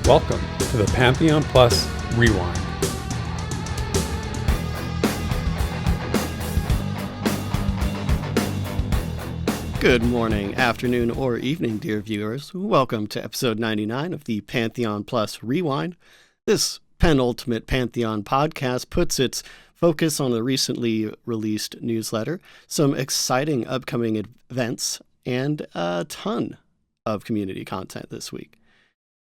Welcome to the Pantheon Plus Rewind. Good morning, afternoon, or evening, dear viewers. Welcome to episode 99 of the Pantheon Plus Rewind. This penultimate Pantheon podcast puts its focus on a recently released newsletter, some exciting upcoming events, and a ton of community content this week.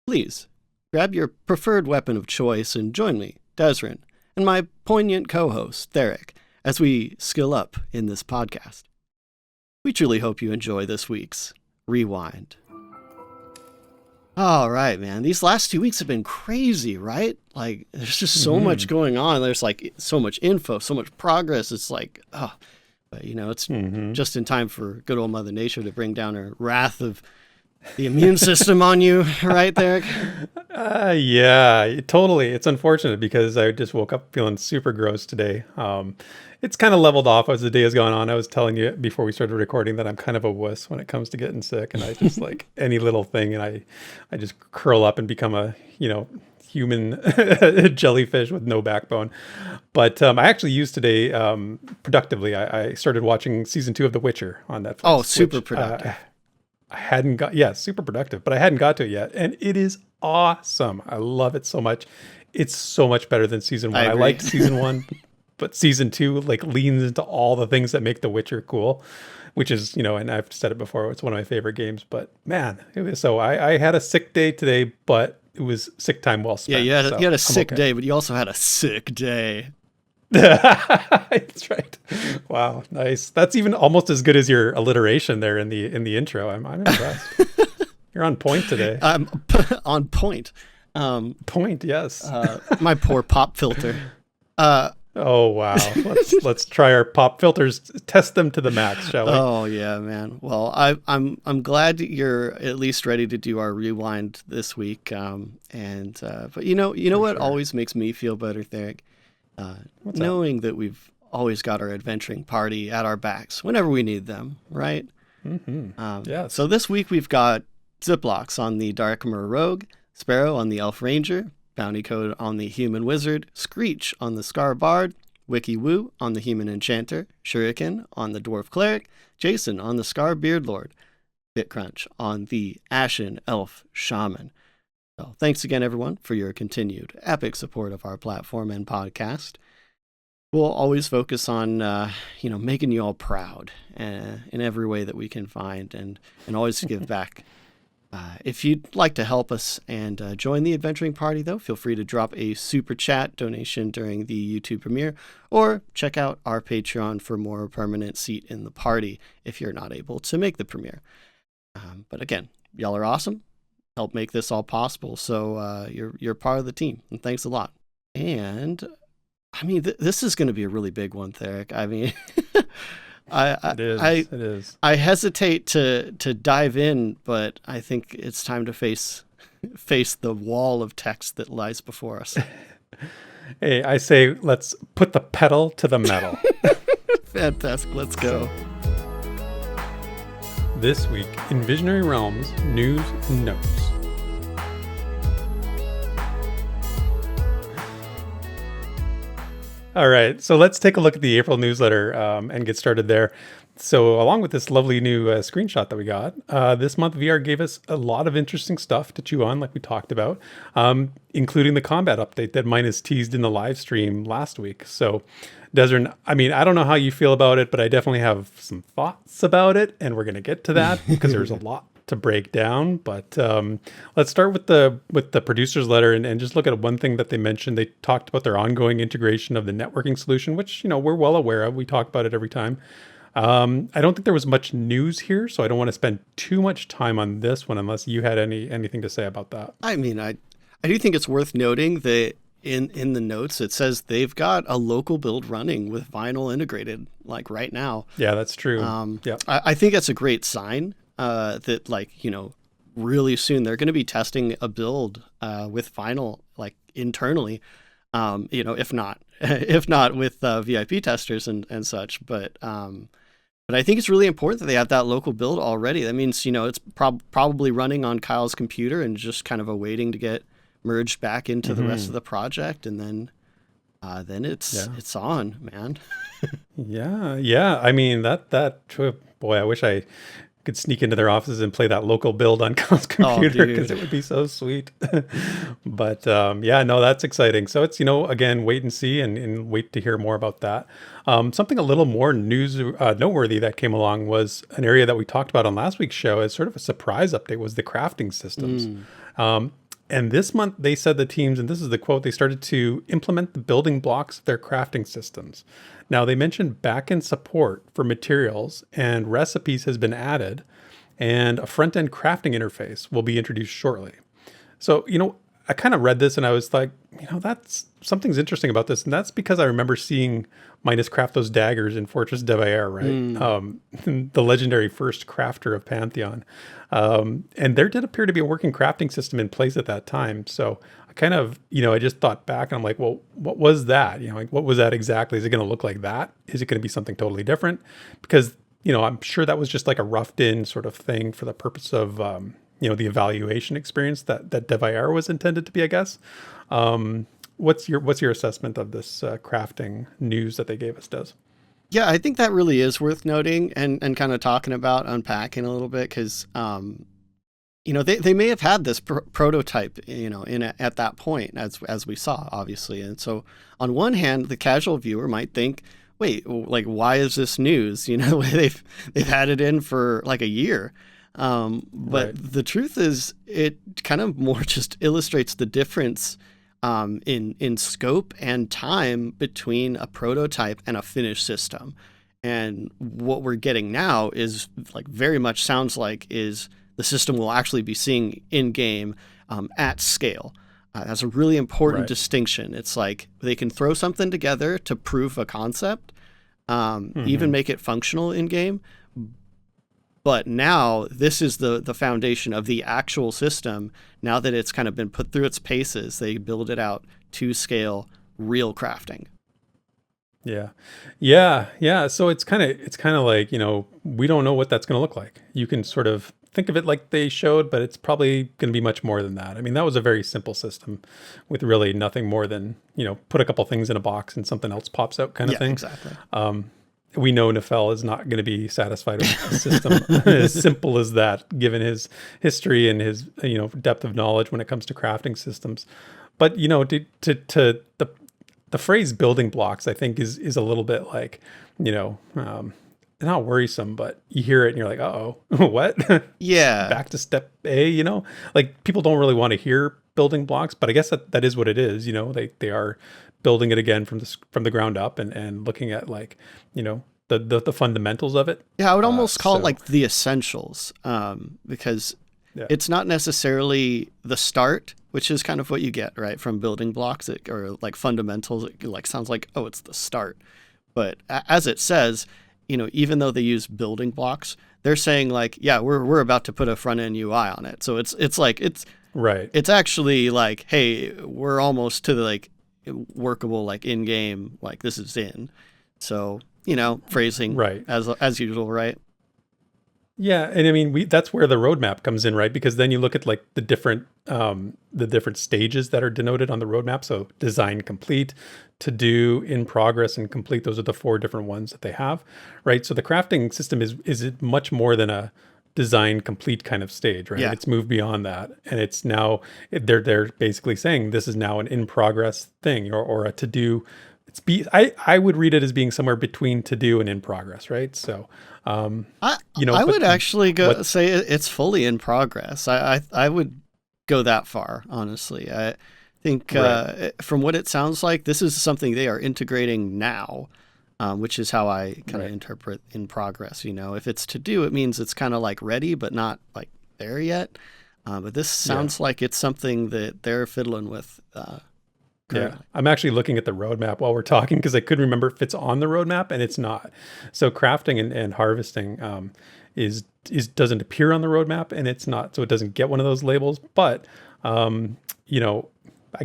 Please grab your preferred weapon of choice and join me, Daedrym, and my poignant co-host, Theric, as we skill up in this podcast. We truly hope you enjoy this week's Rewind. All right, man. These last 2 weeks have been crazy, right? Like, there's just so much going on. There's like so much info, so much progress. It's like, but you know, it's just in time for good old Mother Nature to bring down her wrath of the immune system on you, right there? Yeah, totally. It's unfortunate because I just woke up feeling super gross today. It's kind of leveled off as the day has gone on. I was telling you before we started recording that I'm kind of a wuss when it comes to getting sick, and I just like any little thing, and I just curl up and become a, human jellyfish with no backbone. But I actually used today productively. I started watching season 2 of The Witcher on Netflix. Oh, super productive. Super productive, but I hadn't got to it yet. And it is awesome. I love it so much. It's so much better than season 1. I liked season 1, but season 2 like leans into all the things that make The Witcher cool, which is, and I've said it before, it's one of my favorite games, but man, I had a sick day today, but it was sick time well spent. Yeah, you had a sick day, but you also had a sick day. That's right. Wow, nice. That's even almost as good as your alliteration there in the intro. I'm impressed. You're on point today. I'm on point. Point, yes. My poor pop filter. Oh wow. Let's try our pop filters. Test them to the max, shall we? Oh yeah, man. Well, I'm glad you're at least ready to do our rewind this week. But you know what sure. always makes me feel better, Theric? Knowing that we've always got our adventuring party at our backs whenever we need them, right? Yeah. So this week we've got Ziplocs on the Darkmer Rogue, Sparrow on the Elf Ranger, Bounty Code on the Human Wizard, Screech on the Scar Bard, Wiki Woo on the Human Enchanter, Shuriken on the Dwarf Cleric, Jason on the Scar Beardlord, BitCrunch on the Ashen Elf Shaman. So thanks again, everyone, for your continued epic support of our platform and podcast. We'll always focus on, making you all proud in every way that we can find, and always give back. If you'd like to help us and join the adventuring party, though, feel free to drop a super chat donation during the YouTube premiere, or check out our Patreon for more permanent seat in the party if you're not able to make the premiere. But again, y'all are awesome. Help make this all possible. So you're part of the team, and thanks a lot. And I mean, this is going to be a really big one, Theric. I mean, It is. I hesitate to dive in, but I think it's time to face the wall of text that lies before us. Hey, I say let's put the pedal to the metal. Fantastic. Let's go. This week in Visionary Realms News and Notes. All right, so let's take a look at the April newsletter and get started there. So along with this lovely new screenshot that we got, this month VR gave us a lot of interesting stuff to chew on, like we talked about, including the combat update that Minus teased in the live stream last week. So Daedrym, I mean, I don't know how you feel about it, but I definitely have some thoughts about it, and we're going to get to that because there's a lot to break down. But let's start with the producer's letter and just look at one thing that they mentioned. They talked about their ongoing integration of the networking solution, which we're well aware of. We talk about it every time. I don't think there was much news here, so I don't want to spend too much time on this one unless you had anything to say about that. I mean, I do think it's worth noting that in the notes it says they've got a local build running with vinyl integrated like right now. Yeah, that's true. I think that's a great sign that really soon they're going to be testing a build with vinyl like internally, if not with VIP testers and such, but I think it's really important that they have that local build already. That means it's probably running on Kyle's computer and just kind of awaiting to get merged back into the rest of the project, and then it's on, man. Yeah. I mean, boy, I wish I could sneak into their offices and play that local build on Kyle's computer, because it would be so sweet. But yeah, no, that's exciting. So it's, again, wait and see, and wait to hear more about that. Something a little more noteworthy that came along was an area that we talked about on last week's show as sort of a surprise update, was the crafting systems. And this month they said the teams, and this is the quote, they started to implement the building blocks of their crafting systems. Now, they mentioned back-end support for materials and recipes has been added, and a front-end crafting interface will be introduced shortly. So, I kind of read this and I was like, that's something's interesting about this. And that's because I remember seeing Midas craft those daggers in Fortress Devair, right? The legendary first crafter of Pantheon. And there did appear to be a working crafting system in place at that time. So I kind of, I just thought back and I'm like, well, what was that? What was that exactly? Is it going to look like that? Is it going to be something totally different? Because, I'm sure that was just like a roughed in sort of thing for the purpose of, the evaluation experience that Devair was intended to be, I guess. What's your assessment of this crafting news that they gave us, Des? Yeah, I think that really is worth noting and kind of talking about, unpacking a little bit, because they may have had this prototype at that point, as we saw, obviously. And so on one hand, the casual viewer might think, wait, like, why is this news? They've had it in for like a year. But the truth is, it kind of more just illustrates the difference in scope and time between a prototype and a finished system. And what we're getting now is like very much sounds like is the system will actually be seeing in game at scale. That's a really important distinction. It's like they can throw something together to prove a concept, even make it functional in game. But now this is the foundation of the actual system. Now that it's kind of been put through its paces, they build it out to scale, real crafting. Yeah. So it's kind of like, we don't know what that's going to look like. You can sort of think of it like they showed, but it's probably going to be much more than that. I mean, that was a very simple system with really nothing more than, put a couple things in a box and something else pops out kind of thing. Exactly. We know Nefel is not going to be satisfied with a system as simple as that, given his history and his depth of knowledge when it comes to crafting systems. But to the phrase "building blocks," I think is a little bit like not worrisome, but you hear it and you're like, uh-oh, what? Yeah. Back to step A. Like people don't really want to hear building blocks, but I guess that is what it is. They are building it again from the ground up and looking at like, the fundamentals of it. Yeah, I would almost call it like the essentials, because it's not necessarily the start, which is kind of what you get, right, from building blocks or like fundamentals. It like sounds like, oh, it's the start. But as it says, even though they use building blocks, they're saying like, yeah, we're about to put a front end UI on it. So it's like it's right. It's actually like, hey, we're almost to the like workable, like in game, like this is in. So phrasing right as usual, right? Yeah, and I mean that's where the roadmap comes in, right? Because then you look at like the different stages that are denoted on the roadmap. So design complete, to do, in progress, and complete. Those are the 4 different ones that they have, right? So the crafting system is much more than a design complete kind of stage, right? Yeah. It's moved beyond that, and it's now they're basically saying this is now an in progress thing or a to do. I would read it as being somewhere between to do and in progress, right? So, I would actually say it's fully in progress. I would go that far, honestly. I think from what it sounds like, this is something they are integrating now, which is how I kind of interpret in progress. If it's to do, it means it's kind of like ready, but not like there yet. But this sounds like it's something that they're fiddling with. Yeah, I'm actually looking at the roadmap while we're talking because I couldn't remember if it's on the roadmap, and it's not. So crafting and harvesting doesn't appear on the roadmap, and it's not. So it doesn't get one of those labels. But I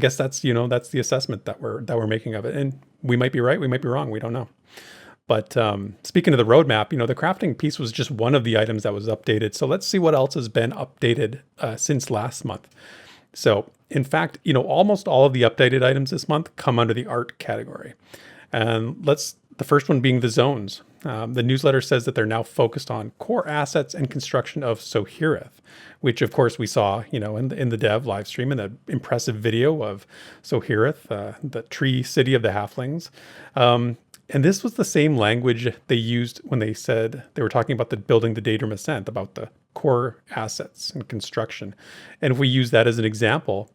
guess that's the assessment that we're making of it, and we might be right, we might be wrong, we don't know. But speaking of the roadmap, the crafting piece was just one of the items that was updated. So let's see what else has been updated since last month. So In fact, almost all of the updated items this month come under the art category. And the first one being the zones. The newsletter says that they're now focused on core assets and construction of Sorhiryth, which of course we saw, in the dev live stream, in the impressive video of Sorhiryth, the tree city of the halflings. And this was the same language they used when they said they were talking about building the Daedrym Ascent, about the core assets and construction. And if we use that as an example,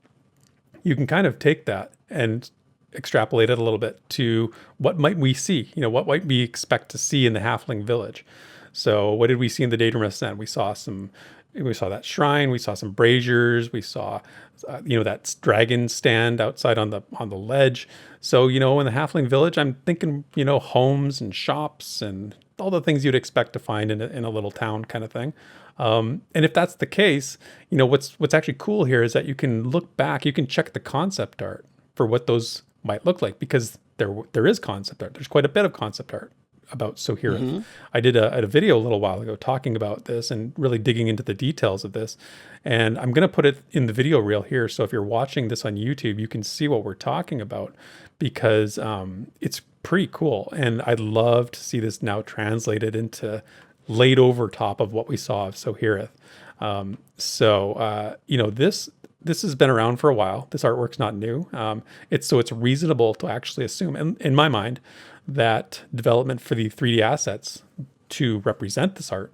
you can kind of take that and extrapolate it a little bit to what might we see, what might we expect to see in the halfling village. So what did we see in the Daedrym Ascent? We saw that shrine, we saw some braziers, we saw, that dragon stand outside on the ledge. So, in the halfling village, I'm thinking, homes and shops and all the things you'd expect to find in a little town kind of thing. And if that's the case, what's actually cool here is that you can look back, you can check the concept art for what those might look like, because there is concept art. There's quite a bit of concept art about Sorhiryth. Mm-hmm. I did a video a little while ago talking about this and really digging into the details of this. And I'm going to put it in the video reel here. So if you're watching this on YouTube, you can see what we're talking about, because it's pretty cool. And I'd love to see this now translated into laid over top of what we saw of Sorhiryth. This has been around for a while. This artwork's not new. It's reasonable to actually assume, in my mind, that development for the 3D assets to represent this art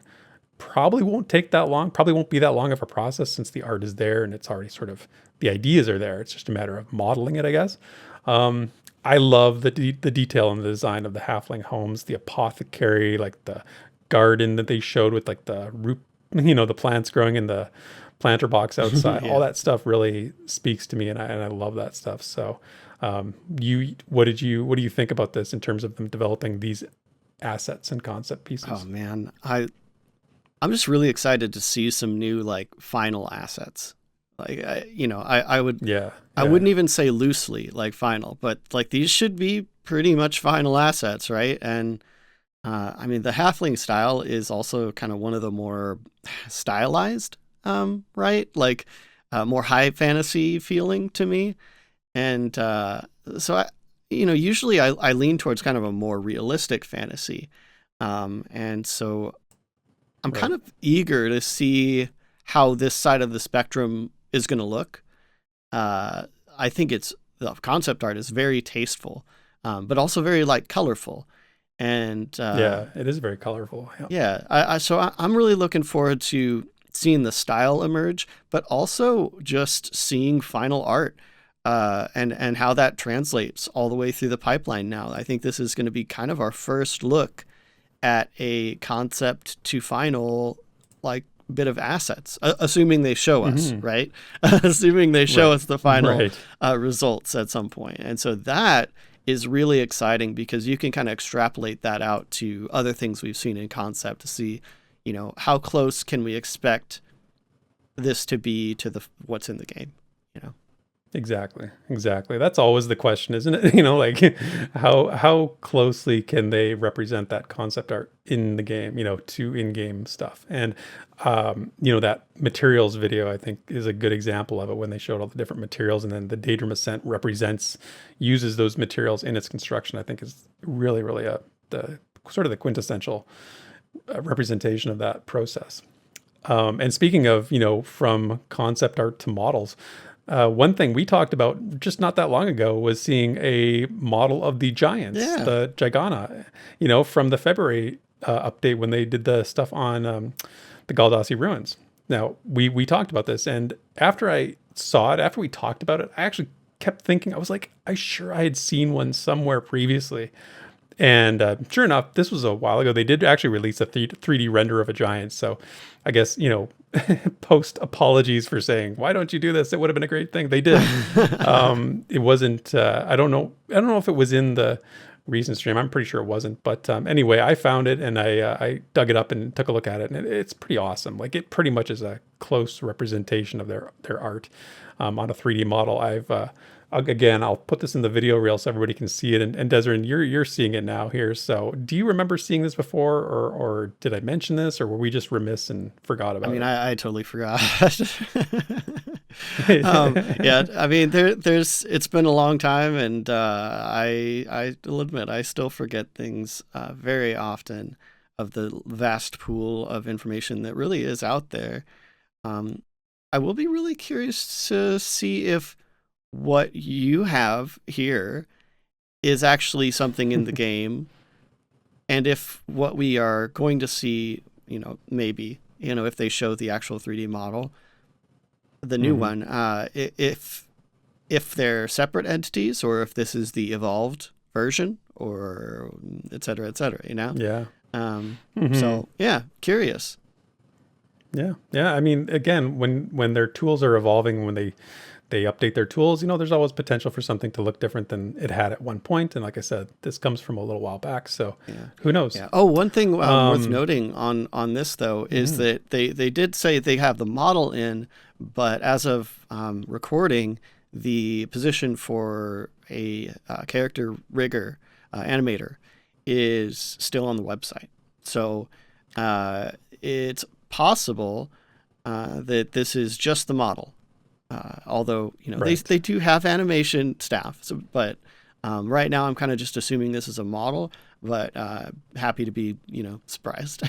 probably won't take that long, probably won't be that long of a process, since the art is there and it's already the ideas are there. It's just a matter of modeling it, I guess. I love the detail in the design of the halfling homes, the apothecary, like the garden that they showed with like the root, the plants growing in the planter box outside. Yeah. All that stuff really speaks to me, and I love that stuff. So what do you think about this in terms of them developing these assets and concept pieces? Oh man, I'm just really excited to see some new like final assets. Like I wouldn't even say loosely like final, but like these should be pretty much final assets, right? And the halfling style is also kind of one of the more stylized, right? Like more high fantasy feeling to me. And so I, usually I lean towards kind of a more realistic fantasy. And so I'm kind of eager to see how this side of the spectrum is going to look. I think the concept art is very tasteful, but also very like colorful. And it is very colorful. So I'm really looking forward to seeing the style emerge, but also just seeing final art. And how that translates all the way through the pipeline now. I think this is going to be kind of our first look at a concept to final like bit of assets, assuming they show us, right? Assuming they show us the final results at some point. And so that is really exciting, because you can kind of extrapolate that out to other things we've seen in concept to see, how close can we expect this to be to what's in the game, Exactly. That's always the question, isn't it? Like how closely can they represent that concept art in the game, to in-game stuff. And, that materials video, I think, is a good example of it, when they showed all the different materials, and then the Daedrym Ascent uses those materials in its construction. I think is really, really the quintessential representation of that process. And speaking of, from concept art to models, one thing we talked about just not that long ago was seeing a model of the giants, the Gigana, from the February update when they did the stuff on the Galdassi ruins. Now, we talked about this, and after I saw it, after we talked about it, I actually kept thinking, I was like, I had seen one somewhere previously. And sure enough, this was a while ago. They did actually release a 3D render of a giant. So I guess, post apologies for saying, why don't you do this? It would have been a great thing. They did. It wasn't, I don't know if it was in the recent stream. I'm pretty sure it wasn't. But anyway, I found it, and I dug it up and took a look at it. And it's pretty awesome. Like, it pretty much is a close representation of their art on a 3D model. I'll put this in the video reel so everybody can see it. And Daedrym, you're seeing it now here. So do you remember seeing this before, or did I mention this, or were we just remiss and forgot about it? I totally forgot. Yeah, I mean, there's it's been a long time, and I'll admit I still forget things very often of the vast pool of information that really is out there. Um, I will be really curious to see if what you have here is actually something in the game, and if what we are going to see, maybe, if they show the actual 3D model, the new one, if they're separate entities or if this is the evolved version or et cetera, Yeah. So yeah, curious. Yeah. Yeah. I mean, again, when their tools are evolving, when they update their tools, there's always potential for something to look different than it had at one point. And like I said, this comes from a little while back, so who knows? Yeah. Oh, one thing worth noting on this though is that they did say they have the model in, but as of recording, the position for a character rigger animator is still on the website. So it's possible that this is just the model. Although Right. they do have animation staff, but right now I'm kind of just assuming this is a model, but happy to be surprised.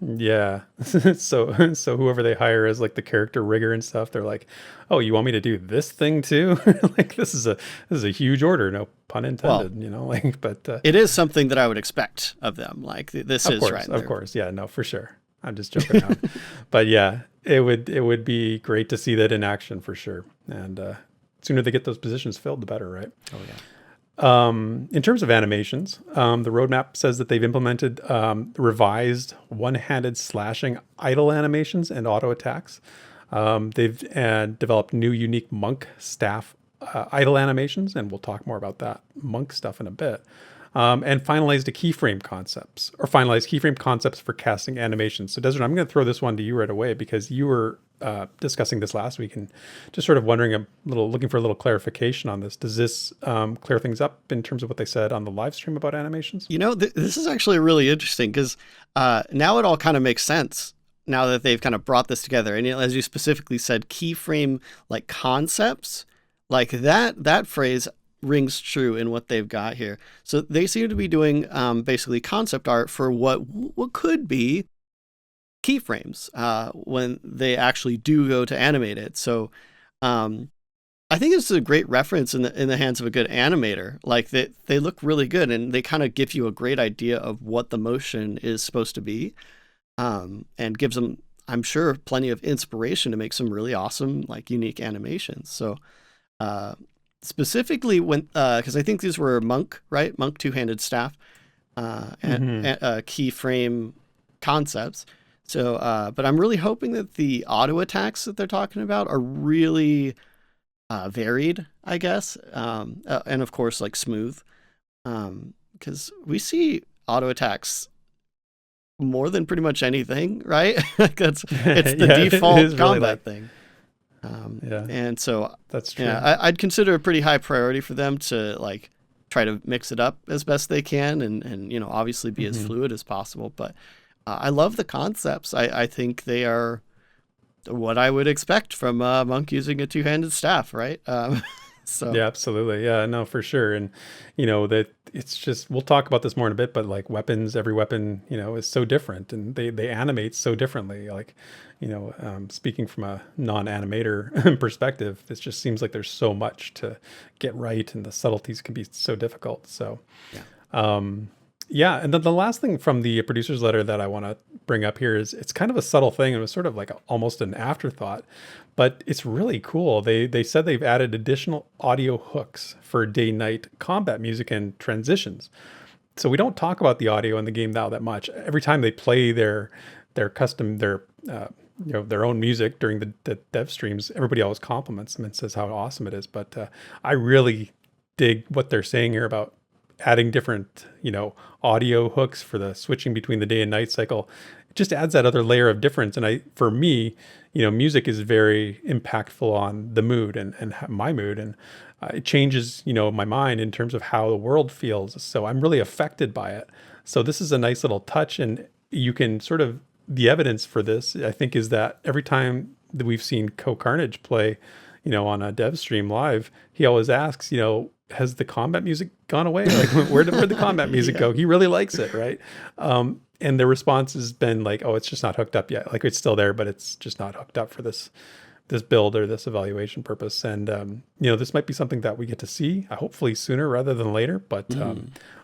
Yeah. So whoever they hire as like the character rigger and stuff, they're like, "Oh, you want me to do this thing too?" Like this is a huge order, no pun Well, intended, like, but it is something that I would expect of them. Like this of is course, right of there. course. Yeah, no, for sure. I'm just joking around. But yeah, it would be great to see that in action for sure. And sooner they get those positions filled, the better, right? Oh yeah. In terms of animations, the roadmap says that they've implemented revised one-handed slashing idle animations and auto attacks. They've developed new unique monk staff idle animations, and we'll talk more about that monk stuff in a bit. And finalized keyframe concepts for casting animations. So Desert, I'm going to throw this one to you right away because you were discussing this last week and just sort of looking for a little clarification on this. Does this clear things up in terms of what they said on the live stream about animations? This is actually really interesting because now it all kind of makes sense now that they've kind of brought this together. And as you specifically said, keyframe like concepts, like that phrase rings true in what they've got here. So they seem to be doing basically concept art for what could be keyframes when they actually do go to animate it. So I think this is a great reference in the hands of a good animator. Like they look really good and they kind of give you a great idea of what the motion is supposed to be, and gives them, I'm sure, plenty of inspiration to make some really awesome, like, unique animations. So specifically when because I think these were monk two-handed staff and keyframe concepts. So but I'm really hoping that the auto attacks that they're talking about are really varied, I guess, and of course like smooth, because we see auto attacks more than pretty much anything, right? It's the default combat thing. And so that's true. Yeah, I'd consider a pretty high priority for them to like try to mix it up as best they can, and obviously be as fluid as possible. But I love the concepts. I think they are what I would expect from a monk using a two-handed staff, right? So yeah, absolutely. Yeah, no, for sure. And that it's just, we'll talk about this more in a bit, but like every weapon, is so different and they animate so differently. Like, speaking from a non-animator perspective, it just seems like there's so much to get right and the subtleties can be so difficult. So, yeah. And then the last thing from the producer's letter that I want to bring up here is it's kind of a subtle thing. It was sort of like almost an afterthought, but it's really cool. They said they've added additional audio hooks for day-night combat music and transitions. So we don't talk about the audio in the game now that much. Every time they play their own music during the dev streams, everybody always compliments them and says how awesome it is. But I really dig what they're saying here about adding different, audio hooks for the switching between the day and night cycle. It just adds that other layer of difference. And for me, music is very impactful on the mood and my mood. And it changes, my mind in terms of how the world feels. So I'm really affected by it. So this is a nice little touch. And you can the evidence for this, I think, is that every time that we've seen Carnage play, on a dev stream live, he always asks, has the combat music gone away? Like, where'd the combat music go? He really likes it, right? And the response has been like, oh, it's just not hooked up yet. Like, it's still there, but it's just not hooked up for this build or this evaluation purpose. And this might be something that we get to see, hopefully sooner rather than later. But I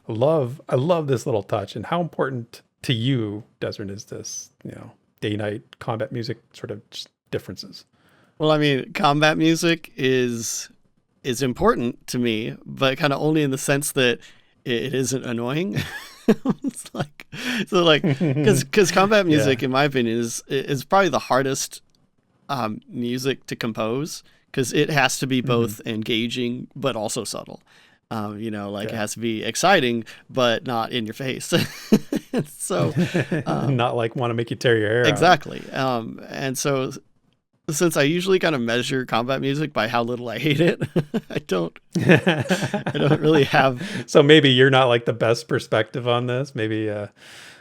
love this little touch. And how important to you, Desert, is this, day night combat music sort of differences? Well, I mean, combat music is important to me, but kind of only in the sense that it isn't annoying. It's like, because combat music, in my opinion, is probably the hardest music to compose, because it has to be both engaging but also subtle. It has to be exciting but not in your face. So not like want to make you tear your hair out. Exactly. And so since I usually kind of measure combat music by how little I hate it, I don't really have. So maybe you're not like the best perspective on this. Maybe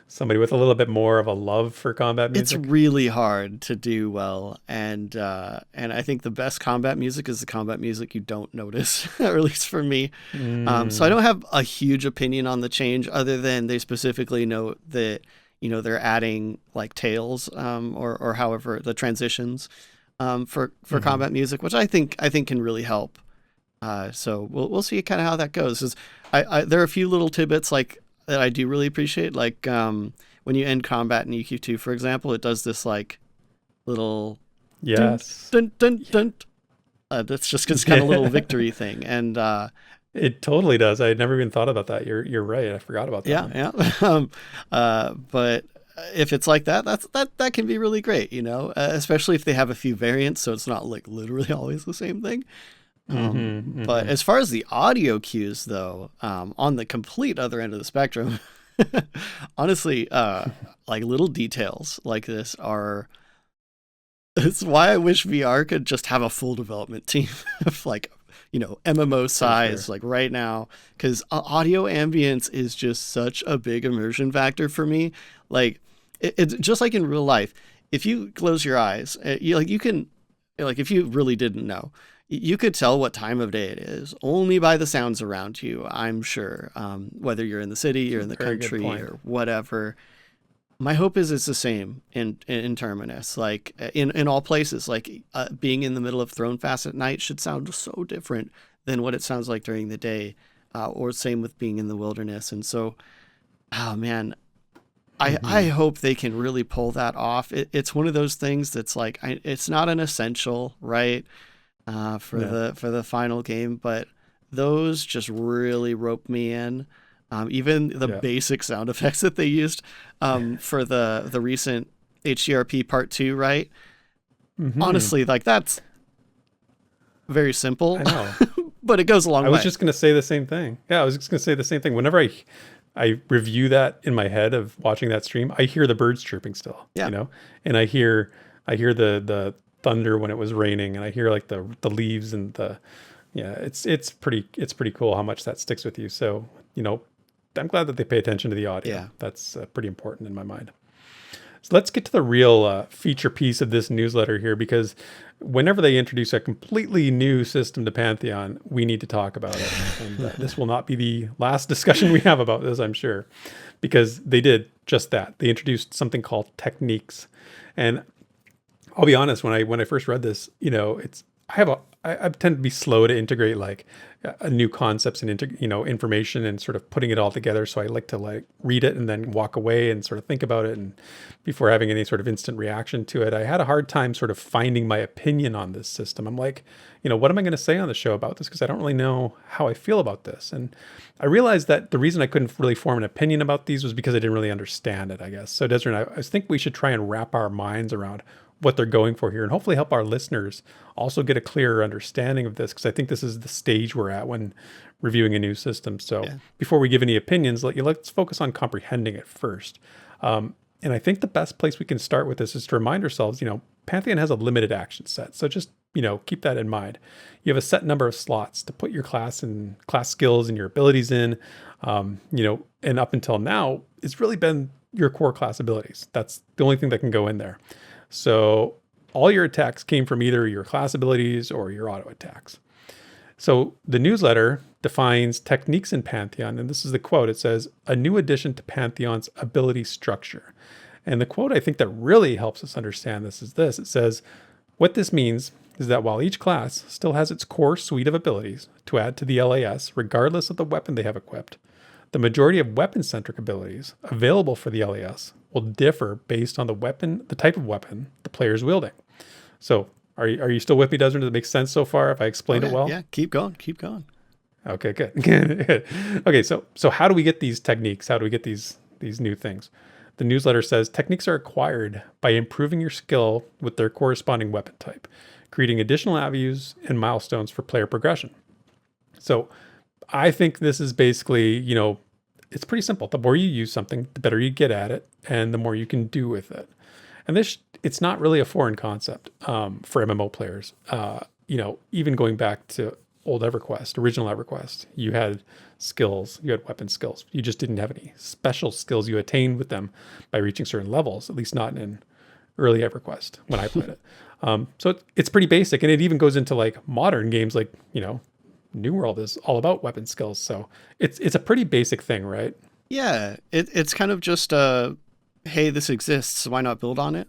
somebody with a little bit more of a love for combat music. It's really hard to do well, and I think the best combat music is the combat music you don't notice, or at least for me. So I don't have a huge opinion on the change, other than they specifically note that they're adding like tails or however the transitions for combat music, which I think can really help. So we'll see kind of how that goes. 'Cause there are a few little tidbits like that I do really appreciate, like when you end combat in EQ2, for example, it does this like little dun dun dun dun. That's just kind of a little victory thing, and it totally does. I had never even thought about that. You're right. I forgot about that. Yeah. But if it's like that, that can be really great, especially if they have a few variants, so it's not like literally always the same thing. But as far as the audio cues, though, on the complete other end of the spectrum, honestly, like little details like this it's why I wish VR could just have a full development team of like, MMO size, like right now, because audio ambience is just such a big immersion factor for me. Like it's just like in real life. If you close your eyes, you can, like, if you really didn't know, you could tell what time of day it is only by the sounds around you, I'm sure, whether you're in the city, you're in the country, or whatever. My hope is it's the same in Terminus, like in all places. Like being in the middle of Thronefast at night should sound so different than what it sounds like during the day, or same with being in the wilderness. And so, oh man, I hope they can really pull that off. It's one of those things that's like, it's not an essential, right? For the final game, but those just really roped me in. Even the basic sound effects that they used for the recent HDRP Part 2, right? Honestly, like, that's very simple. I know. But it goes a long way. I was just going to say the same thing. Yeah, I was just going to say the same thing. Whenever I review that in my head of watching that stream, I hear the birds chirping still, and I hear the thunder when it was raining, and I hear like the leaves and it's pretty cool how much that sticks with you. So, I'm glad that they pay attention to the audio. Yeah. That's pretty important in my mind. So let's get to the real feature piece of this newsletter here, because whenever they introduce a completely new system to Pantheon, we need to talk about it. And this will not be the last discussion we have about this, I'm sure, because they did just that. They introduced something called techniques. And I'll be honest, when I first read this, I tend to be slow to integrate like new concepts and information and sort of putting it all together. So I like to like read it and then walk away and sort of think about it, and before having any sort of instant reaction to it. I had a hard time sort of finding my opinion on this system. I'm like, what am I going to say on the show about this? Because I don't really know how I feel about this. And I realized that the reason I couldn't really form an opinion about these was because I didn't really understand it, I guess. So Desiree, I think we should try and wrap our minds around what they're going for here, and hopefully help our listeners also get a clearer understanding of this, because I think this is the stage we're at when reviewing a new system. So before we give any opinions, let's focus on comprehending it first. And I think the best place we can start with this is to remind ourselves, Pantheon has a limited action set. So just, keep that in mind. You have a set number of slots to put your class and class skills and your abilities in, and up until now, it's really been your core class abilities. That's the only thing that can go in there. So all your attacks came from either your class abilities or your auto attacks. So the newsletter defines techniques in Pantheon, and this is the quote. It says, "A new addition to Pantheon's ability structure." And the quote I think that really helps us understand this is this. It says, "What this means is that while each class still has its core suite of abilities to add to the LAS, regardless of the weapon they have equipped, the majority of weapon-centric abilities available for the LAS will differ based on the type of weapon the player is wielding." So are you still with me, Daedrym? Does it make sense so far if I explained it well? Yeah, keep going. Okay, good. Okay, so how do we get these techniques? How do we get these new things? The newsletter says techniques are acquired by improving your skill with their corresponding weapon type, creating additional avenues and milestones for player progression. So I think this is basically, it's pretty simple. The more you use something, the better you get at it, and the more you can do with it. And it's not really a foreign concept for MMO players. Even going back to old original EverQuest, you had skills, you had weapon skills. You just didn't have any special skills you attained with them by reaching certain levels, at least not in early EverQuest when I played it. So it's pretty basic, and it even goes into like modern games like, New World is all about weapon skills. So it's a pretty basic thing, right? Yeah, it's kind of just hey, this exists, why not build on it,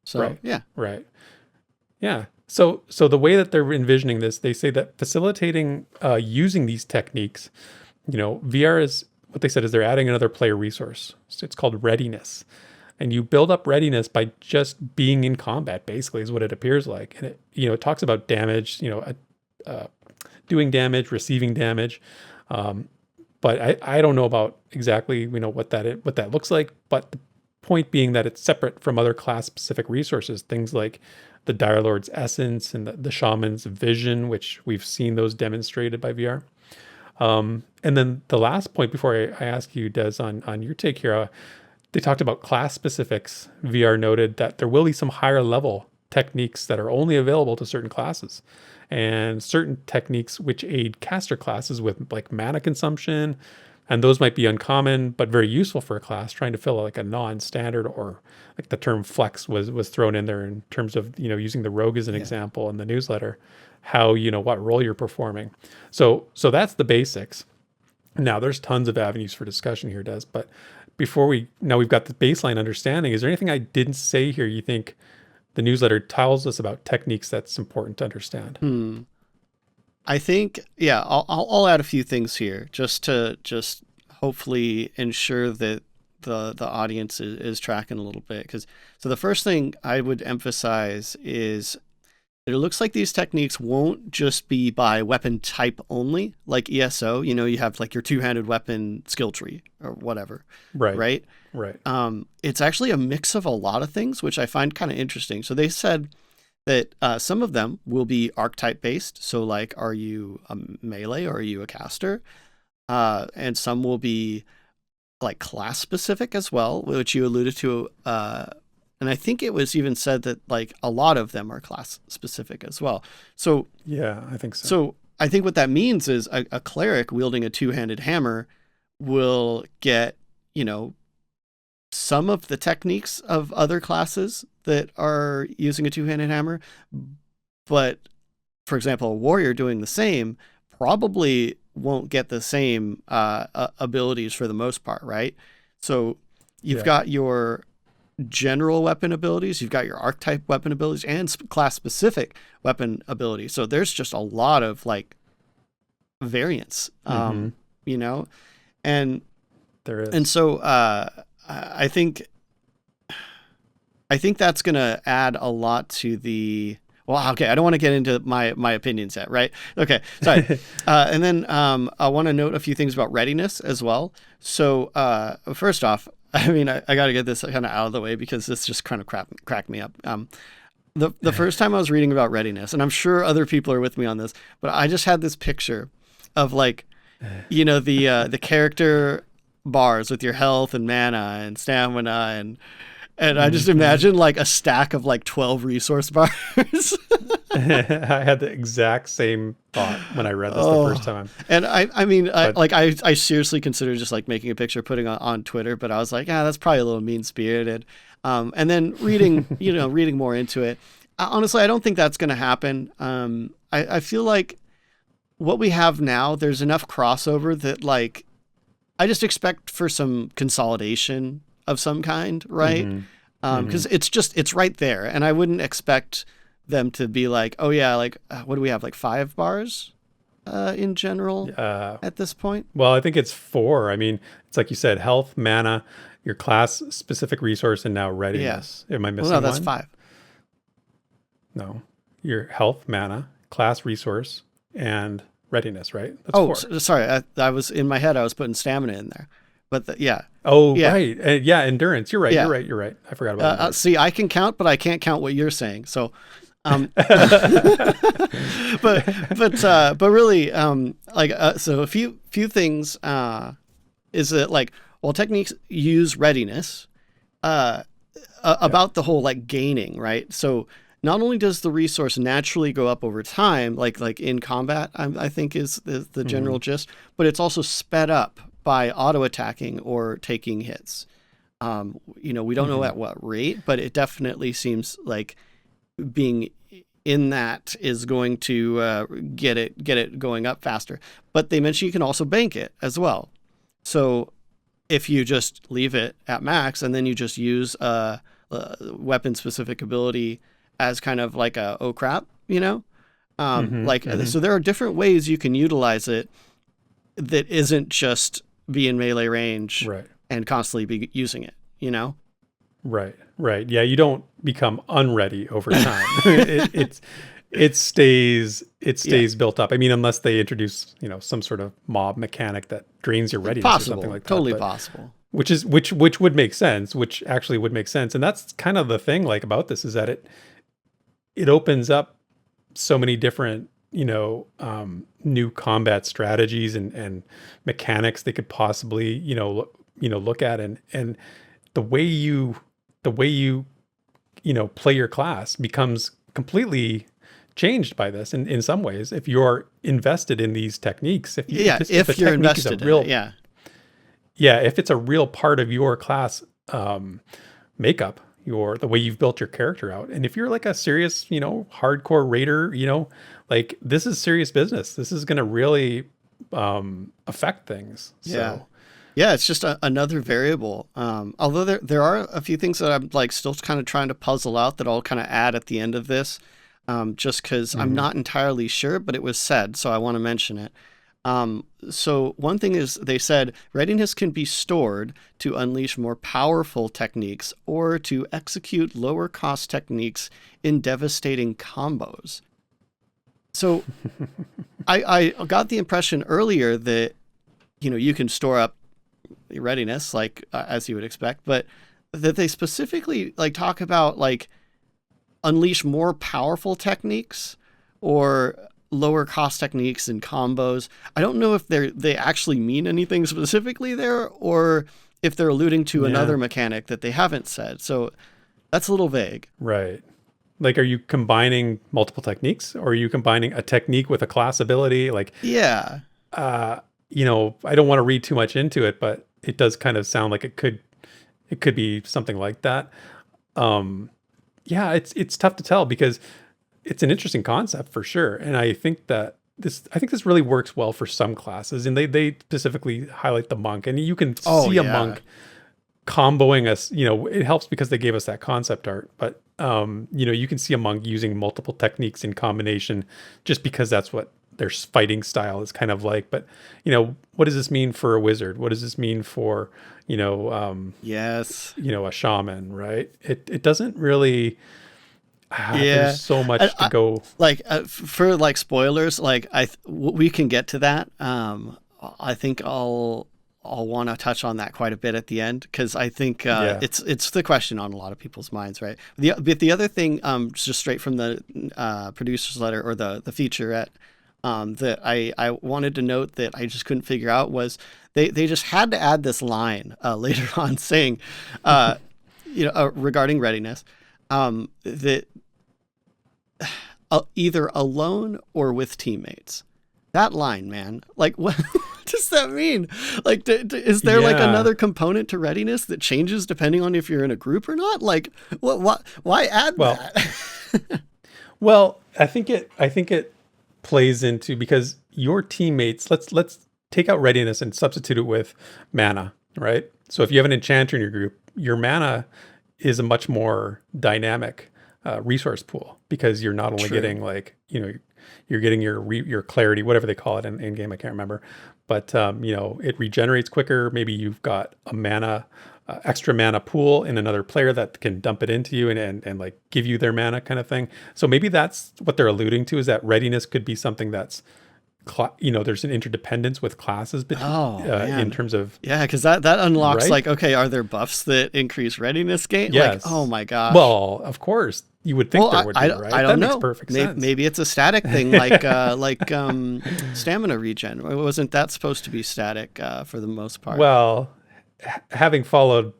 So right. Yeah. Right. Yeah. So the way that they're envisioning this, they say that facilitating using these techniques, VR is what they said is they're adding another player resource. So it's called readiness. And you build up readiness by just being in combat, basically, is what it appears like. And it talks about damage, doing damage, receiving damage. But I don't know about exactly, what that looks like. But the point being that it's separate from other class specific resources, things like the Dire Lord's Essence and the Shaman's Vision, which we've seen those demonstrated by VR. And then the last point before I ask you, Des, on your take here, they talked about class specifics. VR noted that there will be some higher level techniques that are only available to certain classes, and certain techniques which aid caster classes with like mana consumption. And those might be uncommon, but very useful for a class trying to fill like a non-standard, or like the term flex was thrown in there in terms of, using the rogue as an example in the newsletter, how, what role you're performing. So that's the basics. Now there's tons of avenues for discussion here, Des, but before we've got the baseline understanding, is there anything I didn't say here you think the newsletter tells us about techniques that's important to understand? I think, I'll add a few things here just to hopefully ensure that the audience is tracking a little bit. So the first thing I would emphasize is it looks like these techniques won't just be by weapon type only, like ESO. You have like your two-handed weapon skill tree or whatever. Right. It's actually a mix of a lot of things, which I find kind of interesting. So they said that some of them will be archetype based. So like, are you a melee or are you a caster? And some will be like class specific as well, which you alluded to. And I think it was even said that like a lot of them are class specific as well. So yeah, I think so. So I think what that means is a cleric wielding a two-handed hammer will get, some of the techniques of other classes that are using a two-handed hammer. But for example, a warrior doing the same probably won't get the same abilities for the most part, right? So you've got your general weapon abilities, you've got your archetype weapon abilities, and class specific weapon abilities. So there's just a lot of like variance, and there is. And so I think that's going to add a lot to the. Well, okay, I don't want to get into my opinions yet, right? Okay, sorry. And then I want to note a few things about readiness as well. So first off, I mean, I got to get this kind of out of the way because this just kind of cracked me up. The first time I was reading about readiness, and I'm sure other people are with me on this, but I just had this picture of like, the character bars with your health and mana and stamina and I just imagine like a stack of like 12 resource bars. I had the exact same thought when I read this the first time. And I seriously considered just like making a picture, putting on Twitter, but I was like, that's probably a little mean spirited. And then reading more into it, honestly, I don't think that's going to happen. I feel like what we have now, there's enough crossover that like, I just expect for some consolidation of some kind, right? Because it's right there, and I wouldn't expect them to be like, oh yeah, like what do we have, like 5 bars in general at this point? Well, I think it's 4. I mean, it's like you said, health, mana, your class specific resource, and now readiness. Am I missing well, no, that's one? 5. No, your health, mana, class resource, and readiness, right? That's 4. Sorry, I was in my head, I was putting stamina in there, but yeah. Oh, yeah. right. Yeah, endurance. You're right. Yeah. You're right. I forgot about that. See, I can count, but I can't count what you're saying. So, but really, so a few things is that like, well, techniques use readiness about the whole like gaining, right? So not only does the resource naturally go up over time, like in combat, I think is the general gist, but it's also sped up by auto attacking or taking hits. We don't know at what rate, but it definitely seems like being in that is going to get it going up faster. But they mention you can also bank it as well. So if you just leave it at max and then you just use a weapon specific ability as kind of like a, oh crap, so there are different ways you can utilize it that isn't just be in melee range and constantly be using it, Right. Yeah, you don't become unready over time. it stays built up. I mean, unless they introduce, some sort of mob mechanic that drains your readiness or something like that. Totally possible. Which would make sense, which actually would make sense. And that's kind of the thing like about this is that it opens up so many different, new combat strategies and mechanics they could possibly, look at and the way you play your class becomes completely changed by this in some ways if you're invested in these techniques. If you're invested in it, if it's a real part of your class makeup, the way you've built your character out. And if you're like a serious, hardcore raider, like this is serious business. This is going to really affect things. So. Yeah, it's just another variable. Although there are a few things that I'm like still kind of trying to puzzle out that I'll kind of add at the end of this, just because I'm not entirely sure, but it was said, so I want to mention it. So one thing is they said readiness can be stored to unleash more powerful techniques or to execute lower cost techniques in devastating combos. So I got the impression earlier that, you can store up readiness, like as you would expect, but that they specifically like talk about like unleash more powerful techniques or lower cost techniques and combos. I don't know if they actually mean anything specifically there or if they're alluding to another mechanic that they haven't said. So that's a little vague. Right. Like, are you combining multiple techniques or are you combining a technique with a class ability? Like, I don't want to read too much into it, but it does kind of sound like it could be something like that. It's tough to tell because it's an interesting concept for sure. And I think this really works well for some classes, and they specifically highlight the monk, and you can see a monk comboing us, it helps because they gave us that concept art, but you can see a monk using multiple techniques in combination just because that's what their fighting style is kind of like. But what does this mean for a wizard? What does this mean for a shaman, right? It doesn't really there's so much to go. Like for like spoilers, like we can get to that. I think I'll want to touch on that quite a bit at the end because I think it's the question on a lot of people's minds, right? The other thing, just straight from the producer's letter or the featurette, that I wanted to note that I just couldn't figure out was they just had to add this line later on saying, regarding readiness, that either alone or with teammates. That line, man, like what? does that mean? Like, is there like Yeah. another component to readiness that changes depending on if you're in a group or not? Like, what? Why add Well, that? well, I think it plays into because your teammates. Let's take out readiness and substitute it with mana, right? So if you have an enchanter in your group, your mana is a much more dynamic resource pool because you're not only True. getting like you're getting your clarity, whatever they call it in game. I can't remember, but it regenerates quicker. Maybe you've got a mana extra mana pool in another player that can dump it into you and like give you their mana kind of thing. So maybe that's what they're alluding to, is that readiness could be something that's there's an interdependence with classes between in terms of because that unlocks right? like, okay, are there buffs that increase readiness gain? Yes. Like, oh my gosh. Well, of course you would think there would be, right? I don't know. Makes perfect sense. Maybe it's a static thing, like stamina regen. Wasn't that supposed to be static for the most part? Well, having followed,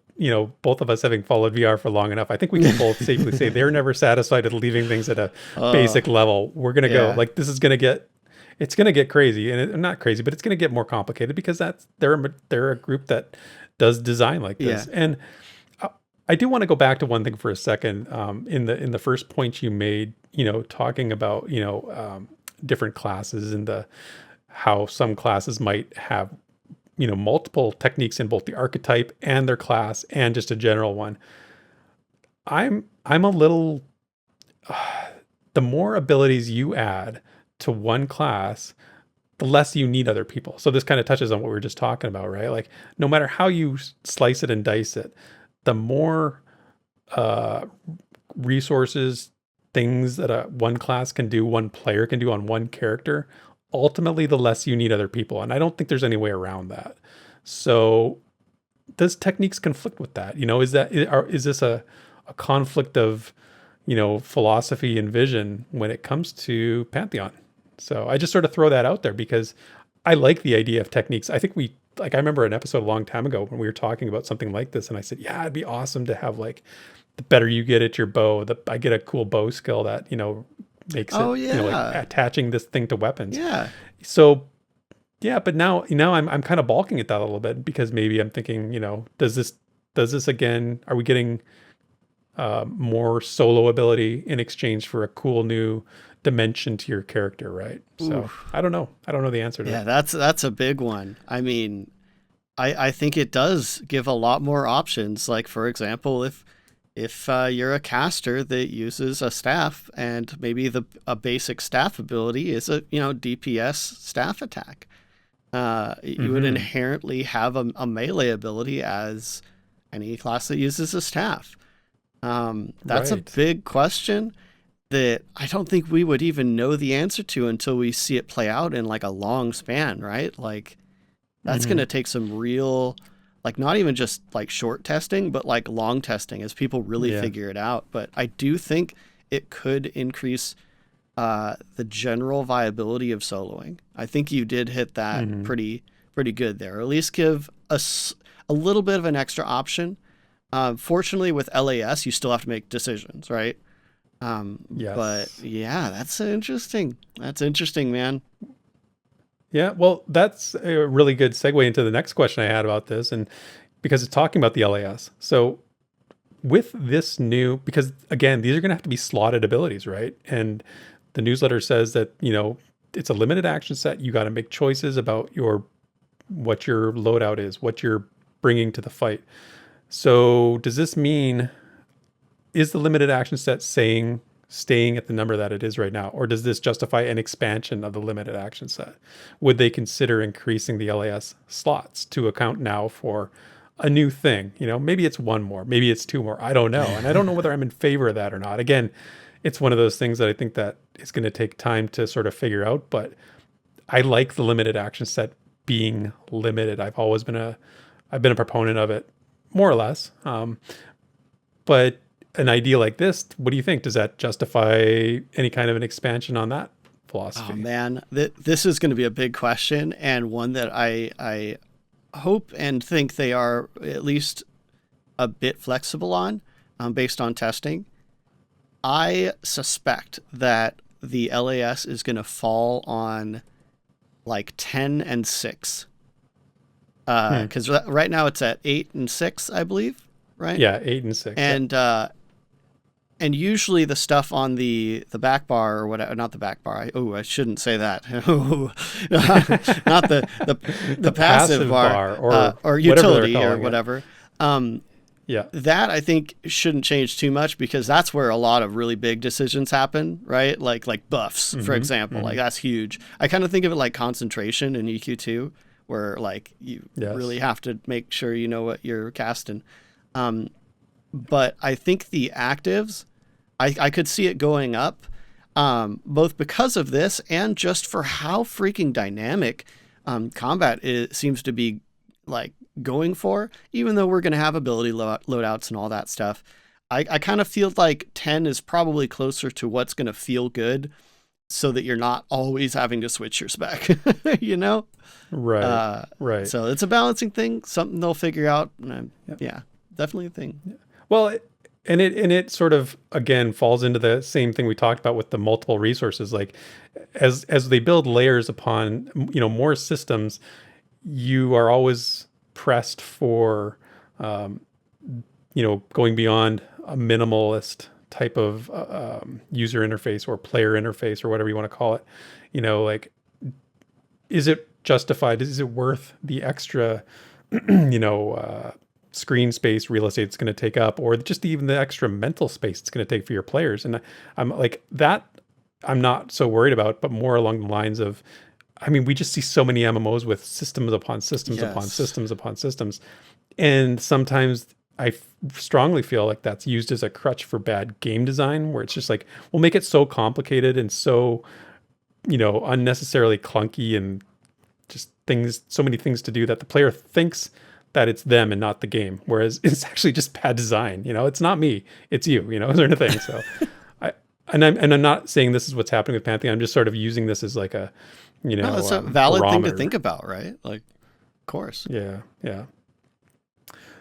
both of us having followed VR for long enough, I think we can both safely say they're never satisfied at leaving things at a basic level. We're gonna go like it's gonna get crazy, and not crazy, but it's gonna get more complicated because they're a group that does design like this. Yeah. And I do want to go back to one thing for a second. In the first point you made, talking about different classes and how some classes might have multiple techniques in both the archetype and their class and just a general one. I'm a little the more abilities you add to one class, the less you need other people. So this kind of touches on what we were just talking about, right? Like no matter how you slice it and dice it, the more resources, things that one class can do, one player can do on one character, ultimately the less you need other people. And I don't think there's any way around that. So does techniques conflict with that? Is this a conflict of, philosophy and vision when it comes to Pantheon? So I just sort of throw that out there because I like the idea of techniques. I think I remember an episode a long time ago when we were talking about something like this, and I said, yeah, it'd be awesome to have like the better you get at your bow, I get a cool bow skill that, makes like attaching this thing to weapons. Yeah. So yeah, but now I'm kind of balking at that a little bit because maybe I'm thinking, does this again, are we getting more solo ability in exchange for a cool new dimension to your character, right? So I don't know the answer to that. Yeah, that's a big one. I mean, I think it does give a lot more options. Like, for example, if you're a caster that uses a staff and maybe a basic staff ability is a DPS staff attack, you would inherently have a melee ability as any class that uses a staff. That's a big question that I don't think we would even know the answer to until we see it play out in like a long span, right? Like that's going to take some real, like not even just like short testing, but like long testing as people really figure it out. But I do think it could increase the general viability of soloing. I think you did hit that pretty good there, or at least give us a little bit of an extra option. Fortunately with LAS, you still have to make decisions, right? Yes. But yeah, that's interesting, man. Yeah, well, that's a really good segue into the next question I had about this, and because it's talking about the LAS. So with this new, because again, these are going to have to be slotted abilities, right? And the newsletter says that, it's a limited action set. You got to make choices about what your loadout is, what you're bringing to the fight. So does this mean, is the limited action set staying at the number that it is right now? Or does this justify an expansion of the limited action set? Would they consider increasing the LAS slots to account now for a new thing? Maybe it's one more, maybe it's two more. I don't know. And I don't know whether I'm in favor of that or not. Again, it's one of those things that I think that is going to take time to sort of figure out, but I like the limited action set being limited. I've been a proponent of it, more or less. But an idea like this, what do you think? Does that justify any kind of an expansion on that philosophy? Oh man, this is going to be a big question, and one that I hope and think they are at least a bit flexible on, based on testing. I suspect that the LAS is going to fall on like 10 and 6 Because right now it's at 8 and 6, I believe, right? Yeah, 8 and 6. And usually the stuff on the back bar or whatever, not the back bar. I shouldn't say that. Not the passive bar or utility or whatever. Yeah. That I think shouldn't change too much, because that's where a lot of really big decisions happen, right? Like buffs, for example, like that's huge. I kind of think of it like concentration in EQ2, where like you really have to make sure you know what you're casting. But I think the actives, I could see it going up, both because of this and just for how freaking dynamic combat seems to be like going for, even though we're going to have ability loadouts and all that stuff. I kind of feel like 10 is probably closer to what's going to feel good, so that you're not always having to switch your spec, you know? Right. Right. So it's a balancing thing, something they'll figure out. Yeah, definitely a thing. Yeah. Well, it sort of, again, falls into the same thing we talked about with the multiple resources. Like as they build layers upon, more systems, you are always pressed for, going beyond a minimalist type of user interface or player interface or whatever you want to call it. Like, is it justified? Is it worth the extra, screen space, real estate it's going to take up, or just even the extra mental space it's going to take for your players? And I'm like that. I'm not so worried about, but more along the lines of, we just see so many MMOs with systems upon systems upon systems upon systems. And sometimes I strongly feel like that's used as a crutch for bad game design, where it's just like, we'll make it so complicated and so, unnecessarily clunky and just so many things to do that the player thinks that it's them and not the game. Whereas it's actually just bad design. It's not me, it's you, sort of thing. So I'm not saying this is what's happening with Pantheon. I'm just sort of using this as like a, no, it's a valid barometer thing to think about, right? Like, of course. Yeah. Yeah.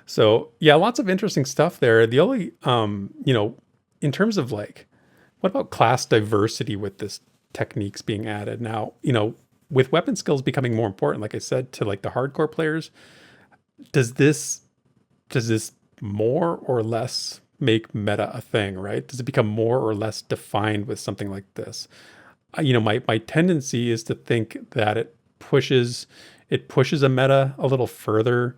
So yeah, lots of interesting stuff there. The only, in terms of like, what about class diversity with this techniques being added now, with weapon skills becoming more important, like I said, to like the hardcore players, does this more or less make meta a thing, right? Does it become more or less defined with something like this? My tendency is to think that it pushes a meta a little further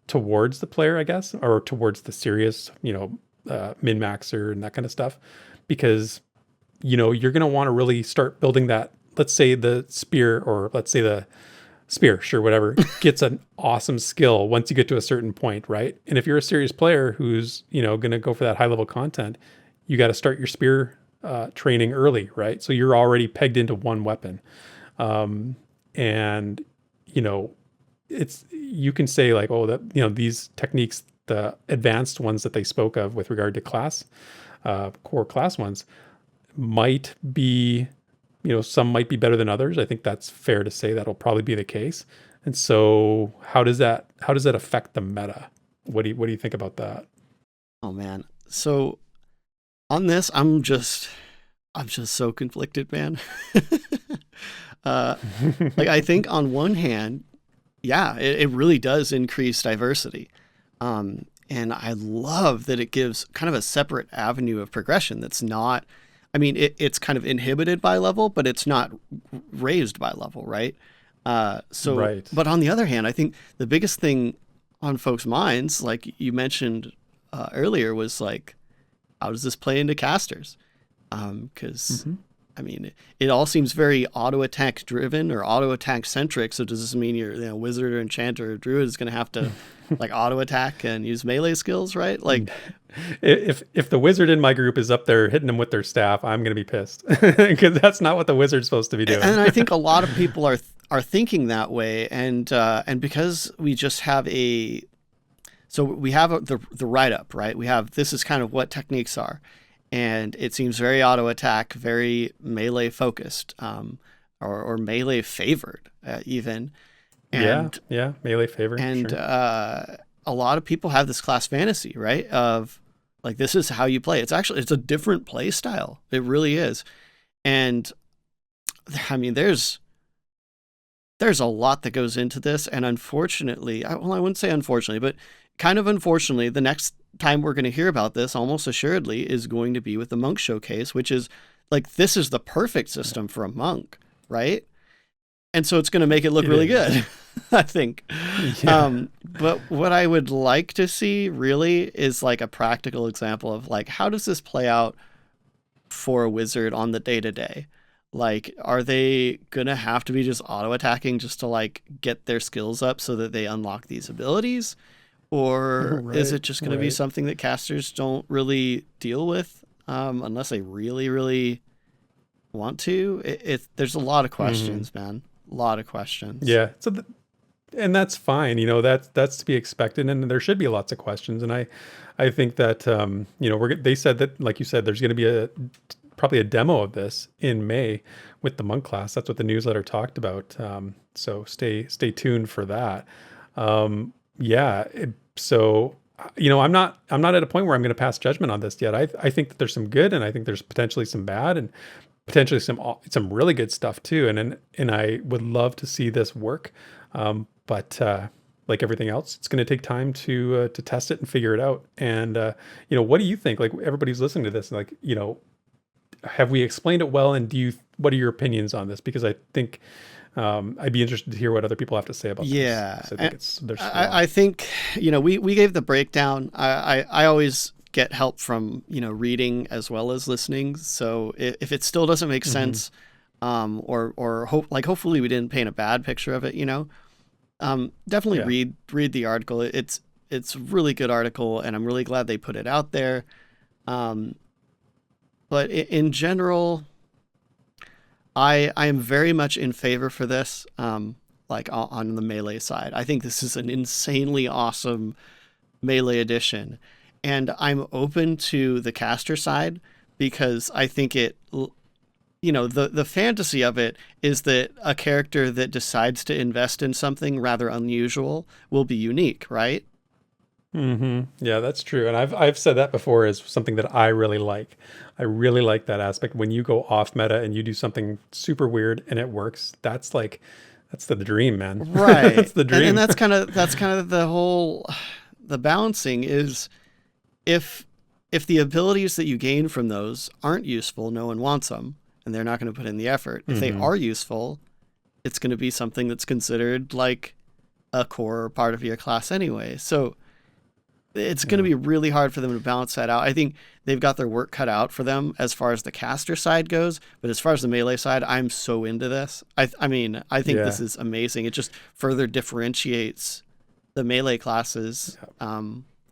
towards the player, I guess, or towards the serious, min-maxer and that kind of stuff, because, you're going to want to really start building that. Let's say the spear, sure, whatever, gets an awesome skill once you get to a certain point, right? And if you're a serious player who's, going to go for that high level content, you got to start your spear training early, right? So you're already pegged into one weapon. And, you can say like, oh, that, these techniques, the advanced ones that they spoke of with regard to class, core class ones, might be, some might be better than others. I think that's fair to say. That'll probably be the case. And so how does that affect the meta? What do you think about that? Oh man. So on this, I'm just so conflicted, man. Like, I think on one hand, yeah, it really does increase diversity. And I love that it gives kind of a separate avenue of progression that's not, it's kind of inhibited by level, but it's not raised by level, right? Right. But on the other hand, I think the biggest thing on folks' minds, like you mentioned earlier, was like, how does this play into casters? Because it all seems very auto attack driven or auto attack centric. So does this mean your wizard or enchanter or druid is going to have to like auto attack and use melee skills, right? Like, if the wizard in my group is up there hitting them with their staff, I'm going to be pissed, because that's not what the wizard's supposed to be doing. And I think a lot of people are thinking that way, and because we just have we have the write up, right? We have, this is kind of what techniques are. And it seems very auto attack, very melee focused, or melee favored, even. And, yeah, melee favored. And sure. A lot of people have this class fantasy, right? Of like, this is how you play. It's a different play style. It really is. And there's there's a lot that goes into this, and unfortunately, well, I wouldn't say unfortunately, but kind of unfortunately, the next time we're going to hear about this, almost assuredly, is going to be with the Monk Showcase, which is like, this is the perfect system for a monk, right? And so it's going to make it look really good, I think. Yeah. But what I would like to see really is like a practical example of like, how does this play out for a wizard on the day-to-day? Like, are they going to have to be just auto-attacking just to like get their skills up so that they unlock these abilities? Or is it just going to be something that casters don't really deal with unless they really, really want to? There's a lot of questions, man. A lot of questions. Yeah. So, and that's fine. You know, that's to be expected, and there should be lots of questions. And I think that you know, they said that, like you said, there's going to be probably a demo of this in May with the monk class. That's what the newsletter talked about. So stay tuned for that. Yeah. So, you know, I'm not at a point where I'm going to pass judgment on this yet. I think that there's some good, and I think there's potentially some bad, and potentially some really good stuff too. And I would love to see this work. But like everything else, it's going to take time to test it and figure it out. And you know, what do you think? Like, everybody's listening to this, like, you know, have we explained it well? And what are your opinions on this? Because I think I'd be interested to hear what other people have to say about this. I think you know, we gave the breakdown. I always get help from, you know, reading as well as listening. So if it still doesn't make sense, hopefully we didn't paint a bad picture of it, you know, definitely read the article. It's a really good article, and I'm really glad they put it out there. But in general, I am very much in favor for this. Like on the melee side, I think this is an insanely awesome melee edition. And I'm open to the caster side because I think it, you know, the fantasy of it is that a character that decides to invest in something rather unusual will be unique, right? Yeah, that's true. And I've said that before as something that I really like. I really like that aspect when you go off meta and you do something super weird and it works. That's the dream, man. Right. That's the dream. And that's kind of the whole, the balancing is, if the abilities that you gain from those aren't useful, no one wants them, and they're not going to put in the effort. If they are useful, it's going to be something that's considered like a core part of your class anyway. So it's going to be really hard for them to balance that out. I think they've got their work cut out for them as far as the caster side goes, but as far as the melee side, I'm so into this. I mean, I think this is amazing. It just further differentiates the melee classes.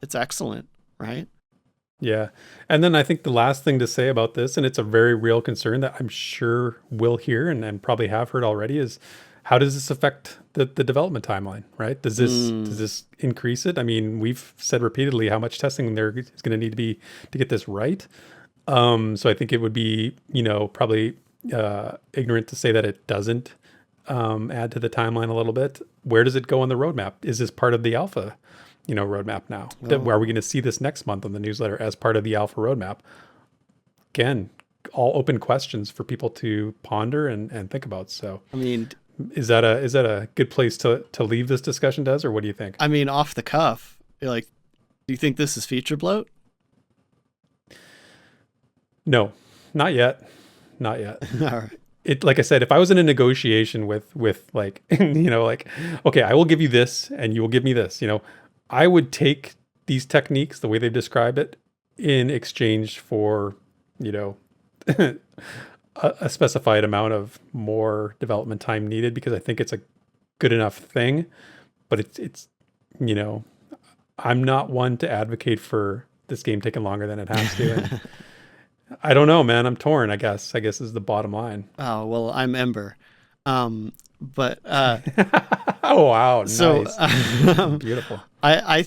It's excellent. Right? Yeah. And then I think the last thing to say about this, and it's a very real concern that I'm sure we'll hear and probably have heard already, is how does this affect the development timeline, right? Does this increase it? I mean, we've said repeatedly how much testing there is going to need to be to get this right. So I think it would be, you know, probably ignorant to say that it doesn't add to the timeline a little bit. Where does it go on the roadmap? Is this part of the alpha, you know, roadmap now? Where are we going to see this next month on the newsletter as part of the alpha roadmap? Again, all open questions for people to ponder and think about. So, I mean, is that a good place to leave this discussion, Des, or what do you think? I mean, off the cuff, like, do you think this is feature bloat? No, not yet. Not yet. All right. It, like I said, if I was in a negotiation with like, you know, like, okay, I will give you this and you will give me this, you know, I would take these techniques, the way they describe it, in exchange for, you know, a specified amount of more development time needed, because I think it's a good enough thing. But it's you know, I'm not one to advocate for this game taking longer than it has to. And I don't know, man. I'm torn, I guess is the bottom line. Oh, well, I'm Ember. But oh wow, so nice. Beautiful. I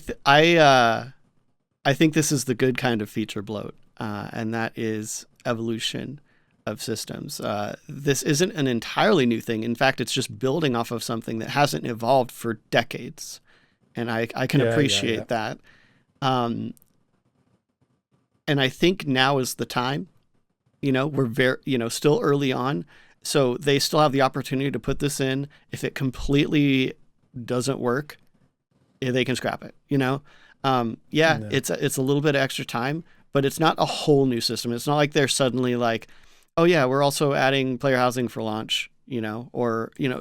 think this is the good kind of feature bloat, and that is evolution of systems. This isn't an entirely new thing. In fact, it's just building off of something that hasn't evolved for decades, and I can appreciate that. And I think now is the time. You know, we're still early on, So they still have the opportunity to put this in. If it completely doesn't work, they can scrap it, you know? No. It's a little bit of extra time, but it's not a whole new system. It's not like they're suddenly like, oh yeah, we're also adding player housing for launch, you know, or, you know,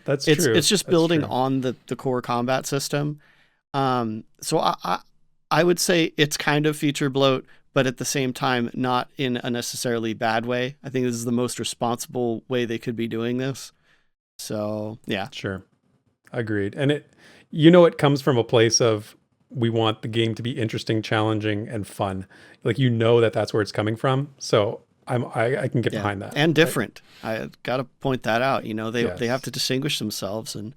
That's it's true. just That's building true. on the core combat system. So I would say it's kind of feature bloat, but at the same time, not in a necessarily bad way. I think this is the most responsible way they could be doing this. So yeah. Sure. Agreed. And it comes from a place of we want the game to be interesting, challenging, and fun. Like, that's where it's coming from. So I can get Yeah, behind that. and different. I got to point that out. You know, they have Yes. to distinguish themselves. And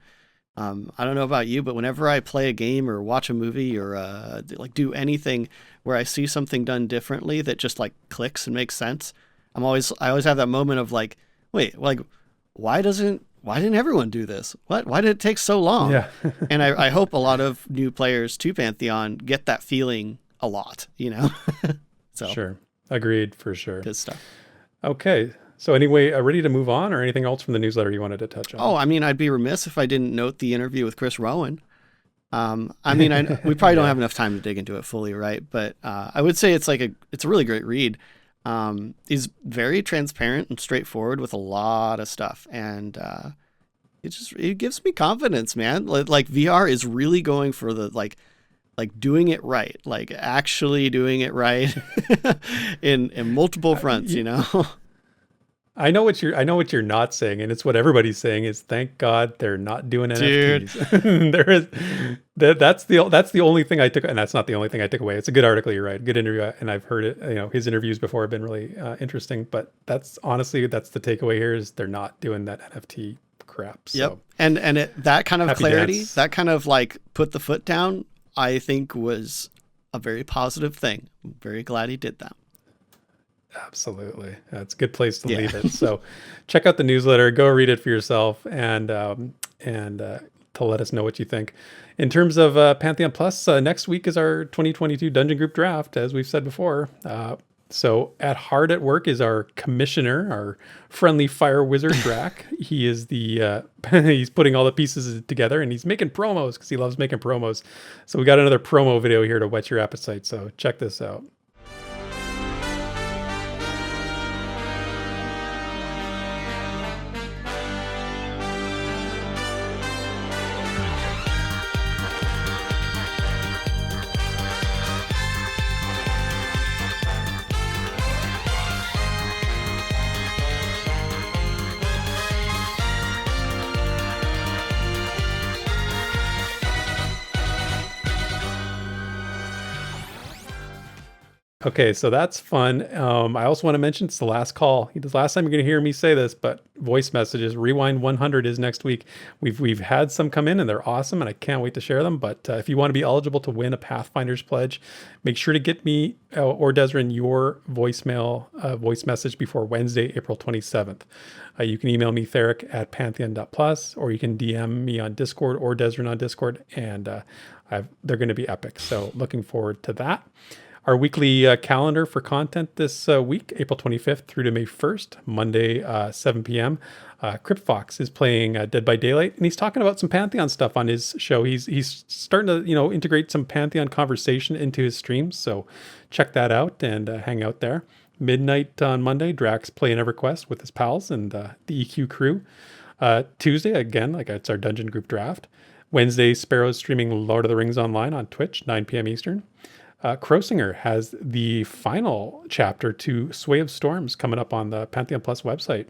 I don't know about you, but whenever I play a game or watch a movie or like do anything where I see something done differently that just like clicks and makes sense, I always have that moment of like, wait, like why didn't everyone do this? Why did it take so long? Yeah. And I hope a lot of new players to Pantheon get that feeling a lot. You know, so Sure. Agreed, for sure. good stuff. Okay. So anyway, ready to move on, or anything else from the newsletter you wanted to touch Oh, on? I mean, I'd be remiss if I didn't note the interview with Chris Rowan. I mean, we probably don't Yeah. have enough time to dig into it fully, right? But I would say it's a really great read. He's very transparent and straightforward with a lot of stuff, and it gives me confidence, man. Like VR is really going for the like doing it right, like actually doing it right in multiple fronts, you know. I know what you're not saying, and it's what everybody's saying is thank God they're not doing Dude. NFTs. There is that's the only thing I took, and that's not the only thing I took away. It's a good article, you're right, good interview, and I've heard it. His interviews before have been really interesting. But that's the takeaway here is they're not doing that NFT crap. So Yep. And that kind of happy clarity, dance. that kind of like put the foot down, I think was a very positive thing. I'm very glad he did that. Absolutely. That's a good place to Yeah. leave it. So check out the newsletter, go read it for yourself, and to let us know what you think. In terms of Pantheon Plus, next week is our 2022 Dungeon Group Draft, as we've said before. So at hard at work is our commissioner, our friendly fire wizard, Drac. He is he's putting all the pieces together, and he's making promos because he loves making promos. So we got another promo video here to whet your appetite. So check this out. Okay, so that's fun. I also want to mention it's the last call. The last time you're going to hear me say this, but voice messages, Rewind 100 is next week. We've had some come in and they're awesome, and I can't wait to share them. But if you want to be eligible to win a Pathfinder's pledge, make sure to get me or Desrin your voice message before Wednesday, April 27th. You can email me, Theric, at pantheon.plus, or you can DM me on Discord or Desrin on Discord, and they're going to be epic. So looking forward to that. Our weekly calendar for content this week, April 25th through to May 1st, Monday, 7 p.m. Cryptfox is playing Dead by Daylight, and he's talking about some Pantheon stuff on his show. He's starting to integrate some Pantheon conversation into his streams, so check that out and hang out there. Midnight on Monday, Drax playing EverQuest with his pals and the EQ crew. Tuesday, again, it's our Dungeon Group Draft. Wednesday, Sparrow's streaming Lord of the Rings Online on Twitch, 9 p.m. Eastern. Crosinger has the final chapter to Sway of Storms coming up on the Pantheon Plus website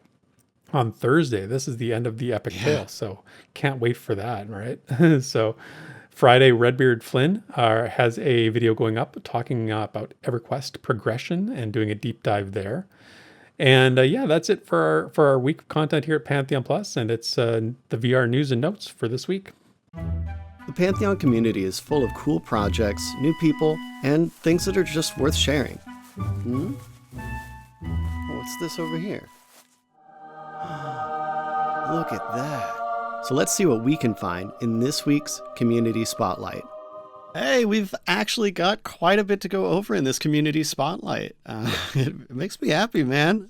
on Thursday. This is the end of the epic tale, so can't wait for that, right? So Friday, Redbeardflynn has a video going up talking about EverQuest progression and doing a deep dive there. And that's it for our week of content here at Pantheon Plus, and it's the VR news and notes for this week. The Pantheon community is full of cool projects, new people, and things that are just worth sharing. What's this over here? Look at that. So let's see what we can find in this week's Community Spotlight. Hey, we've actually got quite a bit to go over in this Community Spotlight. It makes me happy, man.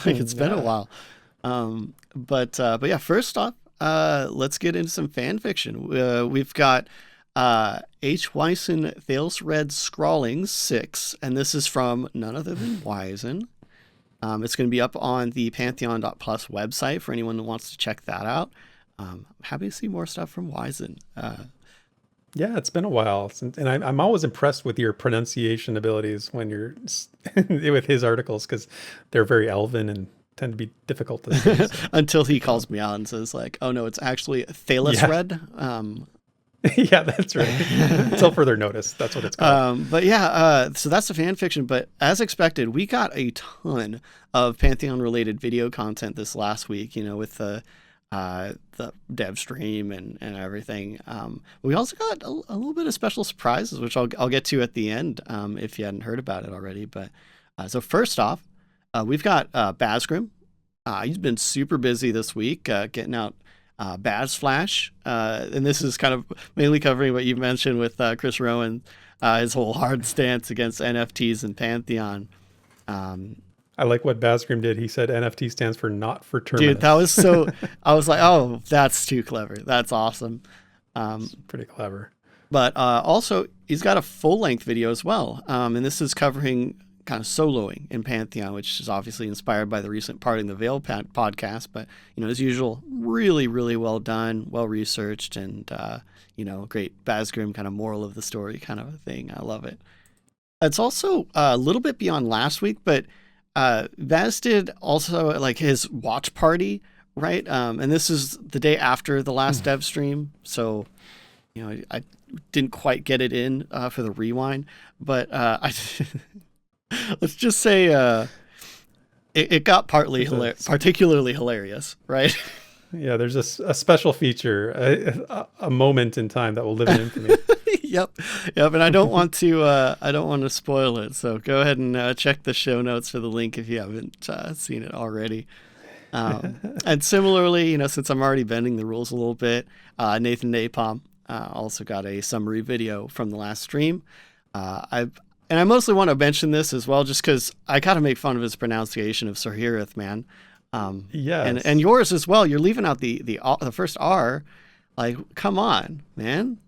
Like it's been a Yeah. while. But yeah, first off, let's get into some fan fiction. We've got H. Weissen Thalesred Scrawlings 6, and this is from none other than Wizen. It's going to be up on the Pantheon.plus website for anyone who wants to check that out. Happy to see more stuff from Wizen. Yeah, it's been a while since, and I'm always impressed with your pronunciation abilities when you're with his articles because they're very elven and tend to be difficult to say. So. Until he calls me out and says like, "Oh no, it's actually Thalesred." Yeah, that's right. Until further notice, that's what it's called. But yeah, so that's the fan fiction. But as expected, we got a ton of Pantheon related video content this last week. You know, with the dev stream and everything. We also got a little bit of special surprises, which I'll get to at the end if you hadn't heard about it already. But so first off, we've got Bazgrim. He's been super busy this week getting out Bazflash. And this is kind of mainly covering what you mentioned with Chris Rowan, his whole hard stance against NFTs and Pantheon. I like what Basgrim did. He said NFT stands for not for terminus. Dude, that was so... I was like, oh, that's too clever. That's awesome. It's pretty clever. But also, he's got a full-length video as well. And this is covering kind of soloing in Pantheon, which is obviously inspired by the recent Parting the Veil podcast. But, you know, as usual, really, really well done, well-researched, and, you know, great Basgrim kind of moral of the story kind of a thing. I love it. It's also a little bit beyond last week, but... Vaz did also like his watch party, right? And this is the day after the last dev stream. So, you know, I didn't quite get it in for the rewind, but let's just say it got particularly hilarious, right? Yeah, there's a special feature, a moment in time that will live in infamy. Yep. And I don't want to spoil it. So go ahead and check the show notes for the link if you haven't seen it already. And similarly, you know, since I'm already bending the rules a little bit, NathanNAPALM also got a summary video from the last stream. I mostly want to mention this as well, just because I got to make fun of his pronunciation of Sorhiryth, man. Yes. And yours as well. You're leaving out the first R. Like, come on, man.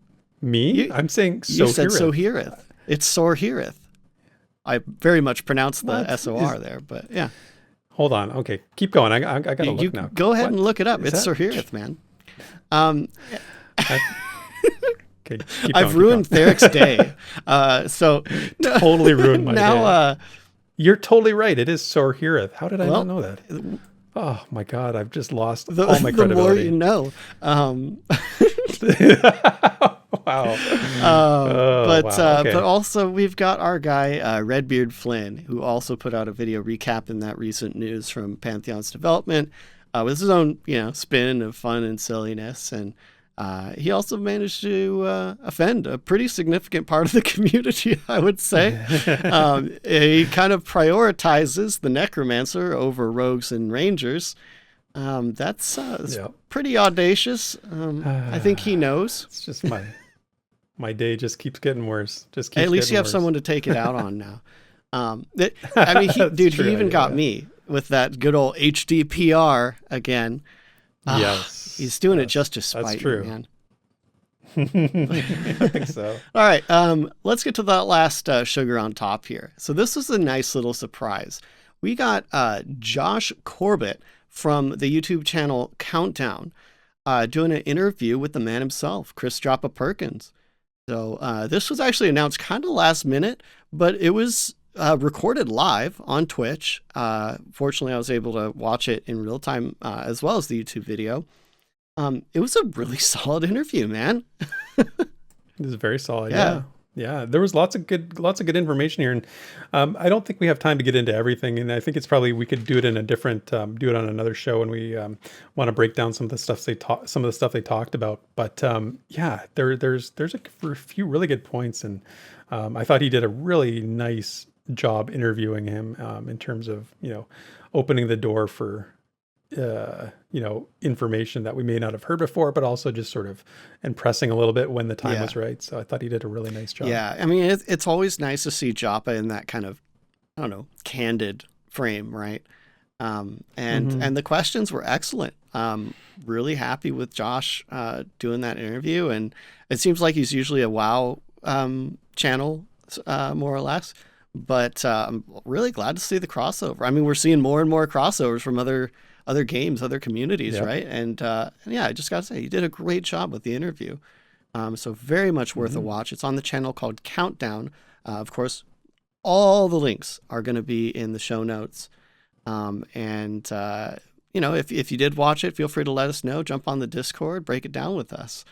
Me? I'm saying Sorhiryth. You said Sorhiryth. It's Sorhiryth. I very much pronounced the SOR there, but yeah. Hold on. Okay, keep going. I got to look now. Go ahead and look it up. It's Sorhiryth, man. Okay, I've ruined Theric's day. So totally ruined my now, day. You're totally right. It is Sorhiryth. How did I not know that? Oh my God, I've just lost all my credibility. The more you know. Wow. But also we've got our guy Redbeardflynn, who also put out a video recapping that recent news from Pantheon's development with his own, you know, spin of fun and silliness, and he also managed to offend a pretty significant part of the community, I would say. He kind of prioritizes the necromancer over rogues and rangers. That's pretty audacious. I think he knows. It's just my day just keeps getting worse. At least you have someone to take it out on now. I mean, he even got me with that good old HDPR again. Yes. He's doing it just to spite you, man. I think so. All right, let's get to that last sugar on top here. So this was a nice little surprise. We got Josh Corbett from the YouTube channel Countdown doing an interview with the man himself, Chris Droppa Perkins. So this was actually announced kind of last minute, but it was recorded live on Twitch. Fortunately, I was able to watch it in real time as well as the YouTube video. It was a really solid interview, man. It was very solid. Yeah. There was lots of good information here, and I don't think we have time to get into everything. And I think it's probably we could do it in a different, do it on another show when we want to break down some of the stuff they talked about. But yeah, there's a few really good points, and I thought he did a really nice job interviewing him in terms of, you know, opening the door for you know, information that we may not have heard before, but also just sort of impressing a little bit when the time was right. So I thought he did a really nice job. Yeah. I mean, it's always nice to see Joppa in that kind of, I don't know, candid frame, right? And the questions were excellent. Really happy with Josh doing that interview, and it seems like he's usually a WoW channel, more or less. But I'm really glad to see the crossover. I mean, we're seeing more and more crossovers from other games, other communities, right? And yeah, I just got to say, you did a great job with the interview. So very much worth a watch. It's on the channel called Countdown. Of course, all the links are going to be in the show notes. If you did watch it, feel free to let us know. Jump on the Discord, break it down with us.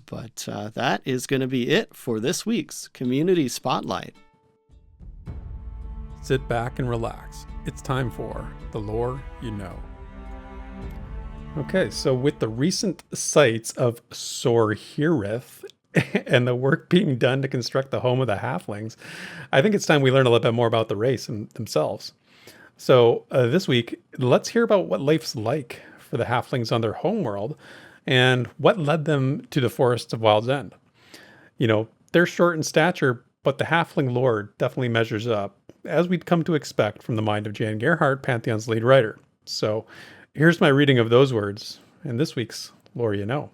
But that is going to be it for this week's Community Spotlight. Sit back and relax. It's time for The Lore You Know. Okay, so with the recent sights of Sorhiryth and the work being done to construct the home of the halflings, I think it's time we learn a little bit more about the race and themselves. So this week, let's hear about what life's like for the halflings on their homeworld and what led them to the forests of Wild's End. You know, they're short in stature, but the halfling lore definitely measures up, as we'd come to expect from the mind of Jan Gerhardt, Pantheon's lead writer. So here's my reading of those words in this week's Lore You Know.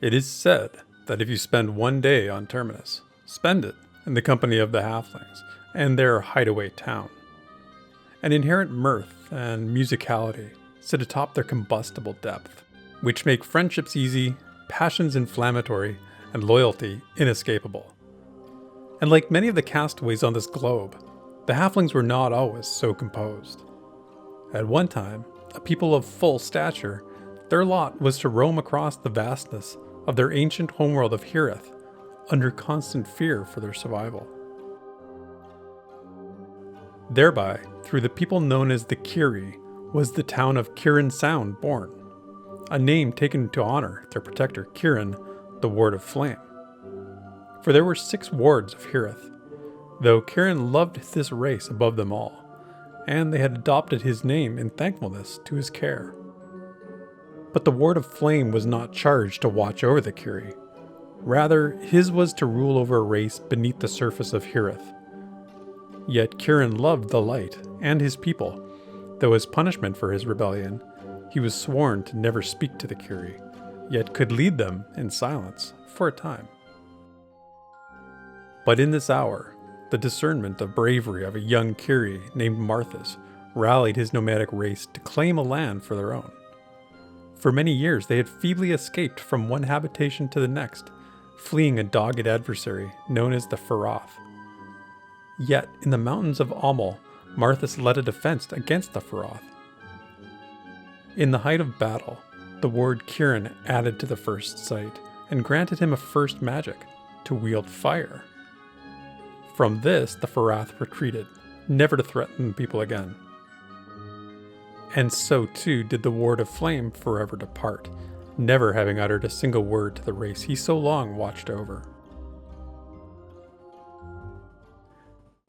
It is said that if you spend one day on Terminus, spend it in the company of the halflings and their hideaway town. An inherent mirth and musicality sit atop their combustible depth, which make friendships easy, passions inflammatory, and loyalty inescapable. And like many of the castaways on this globe, the halflings were not always so composed. At one time, a people of full stature, their lot was to roam across the vastness of their ancient homeworld of Hirith, under constant fear for their survival. Thereby, through the people known as the Kiri, was the town of Kirin Sound born, a name taken to honor their protector Kirin, the Ward of Flame. For there were 6 wards of Hirith, though Kirin loved this race above them all, and they had adopted his name in thankfulness to his care. But the Ward of Flame was not charged to watch over the Kiri. Rather, his was to rule over a race beneath the surface of Hirith. Yet Kirin loved the light and his people, though as punishment for his rebellion, he was sworn to never speak to the Kiri, yet could lead them in silence for a time. But in this hour, the discernment of bravery of a young Kiri named Marthas rallied his nomadic race to claim a land for their own. For many years they had feebly escaped from one habitation to the next, fleeing a dogged adversary known as the Feroth. Yet, in the mountains of Amal, Marthas led a defense against the Feroth. In the height of battle, the ward Kirin added to the first sight, and granted him a first magic, to wield fire. From this, the Feroth retreated, never to threaten people again. And so too did the Ward of Flame forever depart, never having uttered a single word to the race he so long watched over.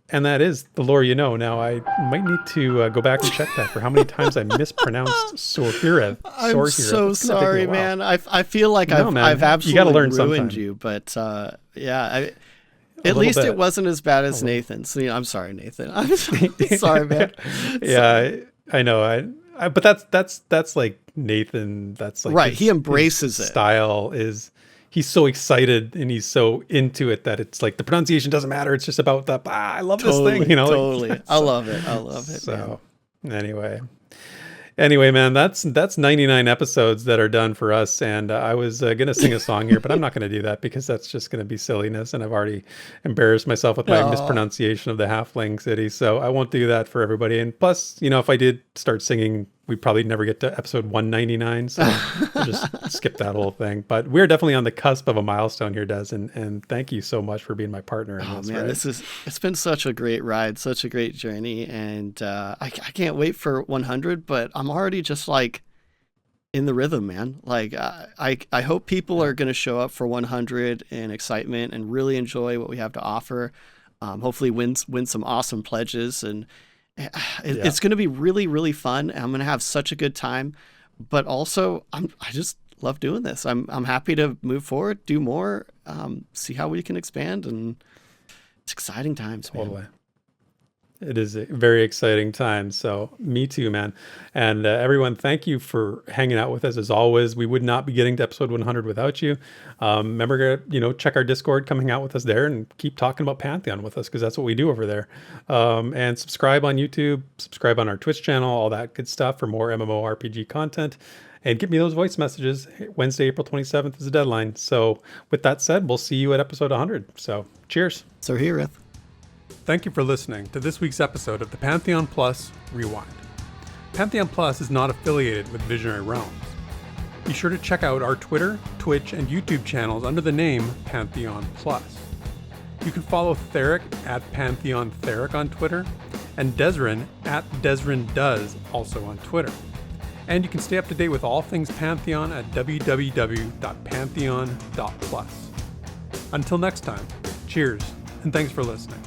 And that is the lore you know. Now, I might need to go back and check that for how many times I mispronounced Sorhiryth. I'm so sorry, man. I feel like I've absolutely ruined sometime. You, but yeah, at least it wasn't as bad as Nathan's. I'm sorry, Nathan. I'm sorry, man. Yeah, I know. But that's like Nathan. That's like right. He embraces his it. Style is. He's so excited and he's so into it that it's like the pronunciation doesn't matter. It's just about the, I love this thing, you know? Totally. Like, I love it. I love it. So anyway, man, that's 99 episodes that are done for us. And I was going to sing a song here, but I'm not going to do that because that's just going to be silliness. And I've already embarrassed myself with my mispronunciation of the Halfling City. So I won't do that for everybody. And plus, you know, if I did start singing, we'd probably never get to episode 199. So we'll just skip that whole thing. But we're definitely on the cusp of a milestone here, Des. And thank you so much for being my partner in this. Man, it's been such a great ride, such a great journey. And I can't wait for 100, but I'm already just like in the rhythm, man. Like I hope people are going to show up for 100 in excitement and really enjoy what we have to offer. Hopefully win some awesome pledges, and it's going to be really, really fun. I'm going to have such a good time, but also I just love doing this. I'm happy to move forward, do more, see how we can expand, and it's exciting times, man. Totally. It is a very exciting time. So me too, man. And everyone, thank you for hanging out with us as always. We would not be getting to episode 100 without you. Remember, check our Discord, coming out with us there, and keep talking about Pantheon with us, because that's what we do over there. And subscribe on YouTube, subscribe on our Twitch channel, all that good stuff for more MMORPG content. And give me those voice messages. Wednesday, April 27th is the deadline. So with that said, we'll see you at episode 100. So cheers. Sorhiryth. Thank you for listening to this week's episode of the Pantheon Plus Rewind. Pantheon Plus is not affiliated with Visionary Realms. Be sure to check out our Twitter, Twitch, and YouTube channels under the name Pantheon Plus. You can follow Theric at Pantheon Theric on Twitter, and Desrin at DesrinDoes also on Twitter. And you can stay up to date with all things Pantheon at www.pantheon.plus. Until next time, cheers, and thanks for listening.